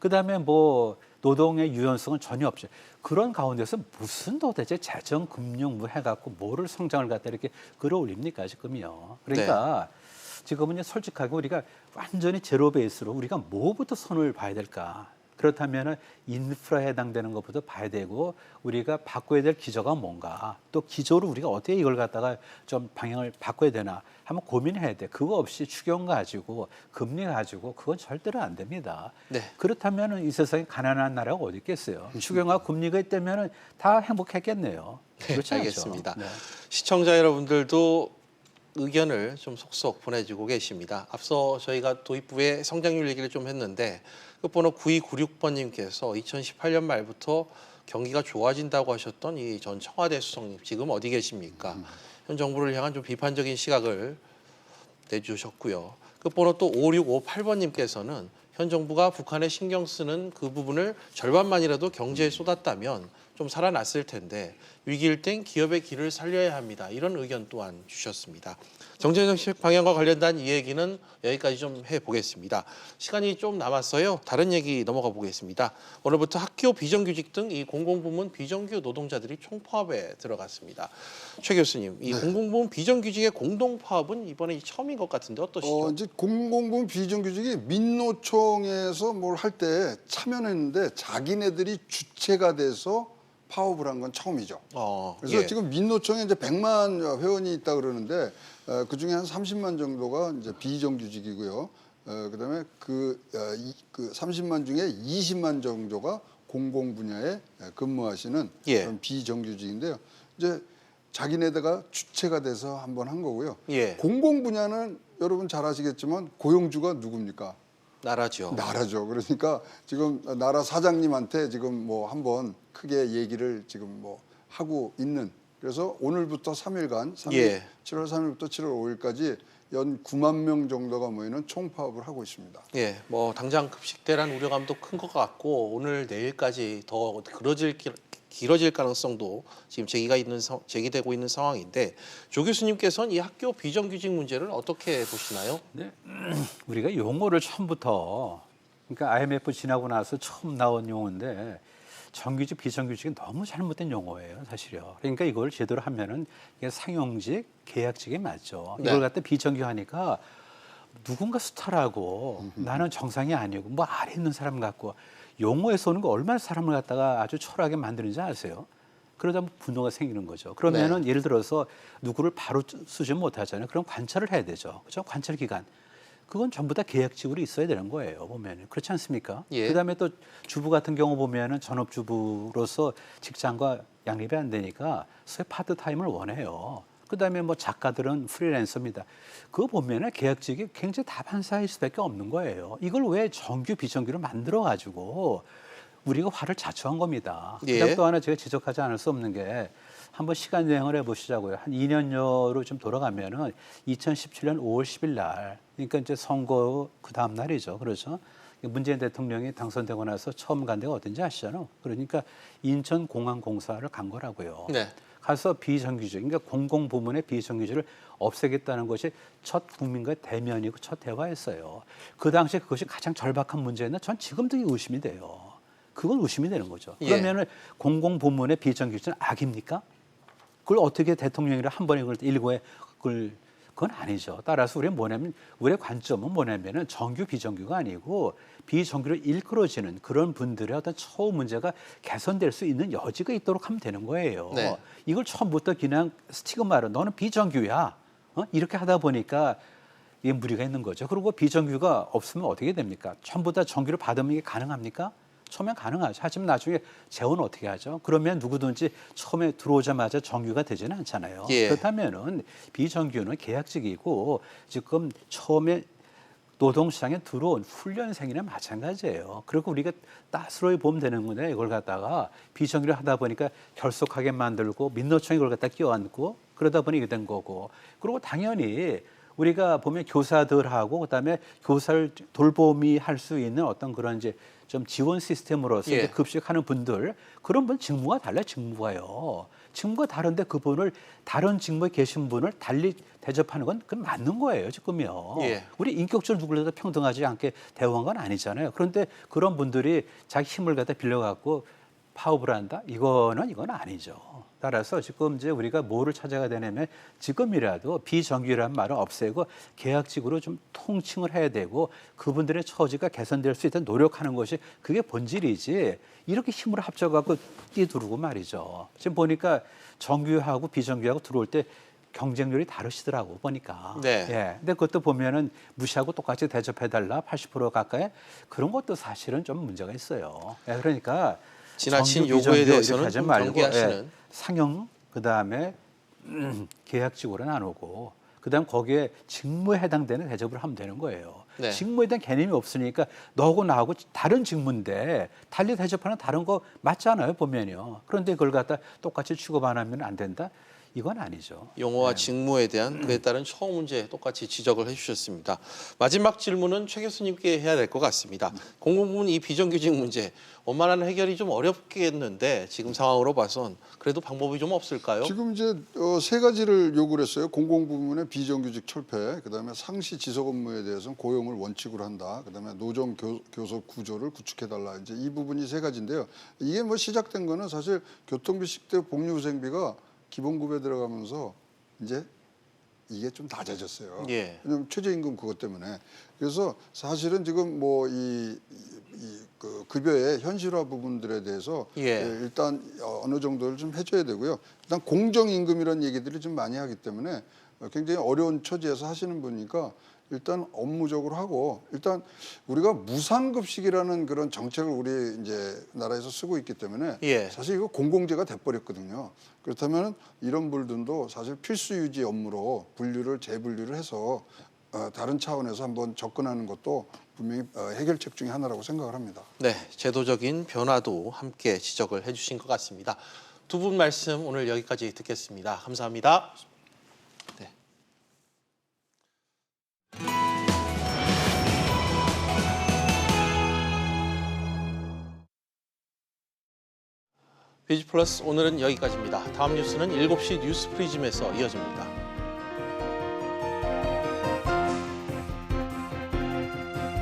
그다음에 뭐 노동의 유연성은 전혀 없죠. 그런 가운데서 무슨 도대체 재정, 금융 뭐 해갖고 뭐를 성장을 갖다 이렇게 끌어올립니까 지금요. 그러니까 지금은 솔직하게 우리가 완전히 제로 베이스로 우리가 뭐부터 손을 봐야 될까. 그렇다면 인프라에 해당되는 것부터 봐야 되고 우리가 바꿔야 될 기조가 뭔가 또 기조를 우리가 어떻게 이걸 갖다가 좀 방향을 바꿔야 되나 한번 고민해야 돼. 그거 없이 추경 가지고 금리 가지고 그건 절대로 안 됩니다. 그렇다면 이 세상에 가난한 나라가 어디 있겠어요. 추경과 금리가 있다면 다 행복했겠네요. 그렇지 않죠? 알겠습니다. 시청자 여러분들도 의견을 좀 속속 보내주고 계십니다. 앞서 저희가 도입부의 성장률 얘기를 좀 했는데 끝번호 9296번님께서 2018년 말부터 경기가 좋아진다고 하셨던 이 전 청와대 수석님 지금 어디 계십니까? 현 정부를 향한 좀 비판적인 시각을 내주셨고요. 끝번호 또 5658번님께서는 현 정부가 북한에 신경 쓰는 그 부분을 절반만이라도 경제에 쏟았다면 좀 살아났을 텐데 위기일 땐 기업의 길을 살려야 합니다. 이런 의견 또한 주셨습니다. 경제정책 방향과 관련된 이 얘기는 여기까지 좀 해보겠습니다. 시간이 좀 남았어요. 다른 얘기 넘어가 보겠습니다. 오늘부터 학교 비정규직 등 이 공공부문 비정규 노동자들이 총파업에 들어갔습니다. 최 교수님, 이 공공부문 비정규직의 공동파업은 이번에 처음인 것 같은데 어떠시죠? 이제 공공부문 비정규직이 민노총에서 뭘 할 때 참여했는데 자기네들이 주체가 돼서 파업을 한 건 처음이죠. 그래서 지금 민노총에 이제 100만 회원이 있다 그러는데 그 중에 한 30만 정도가 이제 비정규직이고요. 그다음에 그 30만 중에 20만 정도가 공공 분야에 근무하시는 그런 비정규직인데요. 이제 자기네들가 주체가 돼서 한번 한 거고요. 공공 분야는 여러분 잘 아시겠지만 고용주가 누굽니까? 나라죠. 나라죠. 그러니까 지금 나라 사장님한테 지금 뭐 한번 크게 얘기를 지금 뭐 하고 있는. 그래서 오늘부터 3일간 7월 3일부터 7월 5일까지 연 9만 명 정도가 모이는 총파업을 하고 있습니다. 예, 뭐 당장 급식대란 우려감도 큰 것 같고 오늘 내일까지 더 길어질 가능성도 지금 제기되고 있는 상황인데 조 교수님께서는 이 학교 비정규직 문제를 어떻게 보시나요? 네, 우리가 용어를 처음부터 그러니까 IMF 지나고 나서 처음 나온 용어인데 정규직, 비정규직은 너무 잘못된 용어예요, 사실요. 그러니까 이걸 제대로 하면은 이게 상용직, 계약직이 맞죠. 이걸 갖다 비정규 하니까 누군가 스타라고 나는 정상이 아니고 뭐 아래 있는 사람 같고 용어에서 오는 거 얼마나 사람을 갖다가 아주 초라하게 만드는지 아세요? 그러다 보면 분노가 생기는 거죠. 그러면은 예를 들어서 누구를 바로 쓰지 못하잖아요. 그럼 관찰을 해야 되죠. 그렇죠? 관찰 기간. 그건 전부 다 계약직으로 있어야 되는 거예요, 보면. 그렇지 않습니까? 그다음에 또 주부 같은 경우 보면은 전업주부로서 직장과 양립이 안 되니까 소위 파트타임을 원해요. 그다음에 뭐 작가들은 프리랜서입니다. 그거 보면은 계약직이 굉장히 다반사일 수밖에 없는 거예요. 이걸 왜 정규, 비정규로 만들어가지고 우리가 화를 자초한 겁니다. 그다음 또 하나 제가 지적하지 않을 수 없는 게 한번 시간 여행을 해보시자고요. 한 2년여로 좀 돌아가면은 2017년 5월 10일 날, 그러니까 이제 선거 그 다음 날이죠, 그렇죠? 문재인 대통령이 당선되고 나서 처음 간 데가 어딘지 아시잖아요. 그러니까 인천공항공사를 간 거라고요. 가서 비정규직, 그러니까 공공부문의 비정규직을 없애겠다는 것이 첫 국민과의 대면이고 첫 대화였어요. 그 당시에 그것이 가장 절박한 문제였나? 전 지금도 의심이 돼요. 그건 의심이 되는 거죠. 그러면은 공공부문의 비정규직은 악입니까? 그걸 어떻게 대통령이라 한 번에 그걸 일고에 그건 아니죠. 따라서 우리는 뭐냐면 우리의 관점은 뭐냐면은 정규 비정규가 아니고 비정규로 일컬어지는 그런 분들의 어떤 처우 문제가 개선될 수 있는 여지가 있도록 하면 되는 거예요. 이걸 처음부터 그냥 스티그마로 너는 비정규야 이렇게 하다 보니까 이게 무리가 있는 거죠. 그리고 비정규가 없으면 어떻게 됩니까? 전부 다 정규로 받으면 이게 가능합니까? 처음엔 가능하죠. 하지만 나중에 재원은 어떻게 하죠? 그러면 누구든지 처음에 들어오자마자 정규가 되지는 않잖아요. 그렇다면은 비정규는 계약직이고 지금 처음에 노동시장에 들어온 훈련생이나 마찬가지예요. 그리고 우리가 따스로이 보면 되는 건데 이걸 갖다가 비정규를 하다 보니까 결속하게 만들고 민노총이 이걸 갖다 끼워안고 그러다 보니 이게 된 거고. 그리고 당연히 우리가 보면 교사들하고 그다음에 교사를 돌봄이 할 수 있는 어떤 그런 이제 좀 지원 시스템으로서 이제 급식하는 분들 그런 분 직무가 달라요. 직무가요. 직무가 다른데 그분을 다른 직무에 계신 분을 달리 대접하는 건 그건 맞는 거예요. 지금요. 우리 인격적으로 누구라도 평등하지 않게 대우한 건 아니잖아요. 그런데 그런 분들이 자기 힘을 갖다 빌려갖고 파업을 한다? 이건 아니죠. 따라서 지금 이제 우리가 뭐를 찾아가야 되냐면 지금이라도 비정규라는 말을 없애고 계약직으로 좀 통칭을 해야 되고 그분들의 처지가 개선될 수 있도록 노력하는 것이 그게 본질이지 이렇게 힘을 합쳐갖고 뛰두르고 말이죠. 지금 보니까 정규하고 비정규하고 들어올 때 경쟁률이 다르시더라고 보니까. 근데 그것도 보면은 무시하고 똑같이 대접해달라 80% 가까이 그런 것도 사실은 좀 문제가 있어요. 그러니까 지나친 요구에 대해서는 좀 경계하시는. 상용 그다음에 계약직으로 나누고 그다음 거기에 직무에 해당되는 대접을 하면 되는 거예요. 직무에 대한 개념이 없으니까 너하고 나하고 다른 직무인데 달리 대접하는 다른 거 맞잖아요 보면요. 그런데 그걸 갖다 똑같이 취급 안 하면 안 된다? 이건 아니죠. 용어와 직무에 대한 그에 따른 처우 문제 똑같이 지적을 해주셨습니다. 마지막 질문은 최 교수님께 해야 될 것 같습니다. 공공부문 이 비정규직 문제 원만한 해결이 좀 어렵겠는데 지금 상황으로 봐선 그래도 방법이 좀 없을까요? 지금 이제 세 가지를 요구를 했어요. 공공부문의 비정규직 철폐, 그다음에 상시 지속 업무에 대해서는 고용을 원칙으로 한다. 그다음에 노정 교섭 구조를 구축해달라. 이제 이 부분이 세 가지인데요. 이게 뭐 시작된 거는 사실 교통비, 식대, 복리후생비가 기본급에 들어가면서 이제 이게 좀 낮아졌어요. 왜냐하면 최저임금 그것 때문에. 그래서 사실은 지금 뭐 그 급여의 현실화 부분들에 대해서 일단 어느 정도를 좀 해줘야 되고요. 일단 공정임금이라는 얘기들을 좀 많이 하기 때문에 굉장히 어려운 처지에서 하시는 분이니까 일단 업무적으로 하고 일단 우리가 무상급식이라는 그런 정책을 우리 이제 나라에서 쓰고 있기 때문에 사실 이거 공공재가 돼버렸거든요. 그렇다면 이런 분들도 사실 필수 유지 업무로 재분류를 해서 다른 차원에서 한번 접근하는 것도 분명히 해결책 중에 하나라고 생각을 합니다. 네, 제도적인 변화도 함께 지적을 해주신 것 같습니다. 두 분 말씀 오늘 여기까지 듣겠습니다. 감사합니다. 네. 비지플러스 오늘은 여기까지입니다. 다음 뉴스는 7시 뉴스 프리즘에서 이어집니다.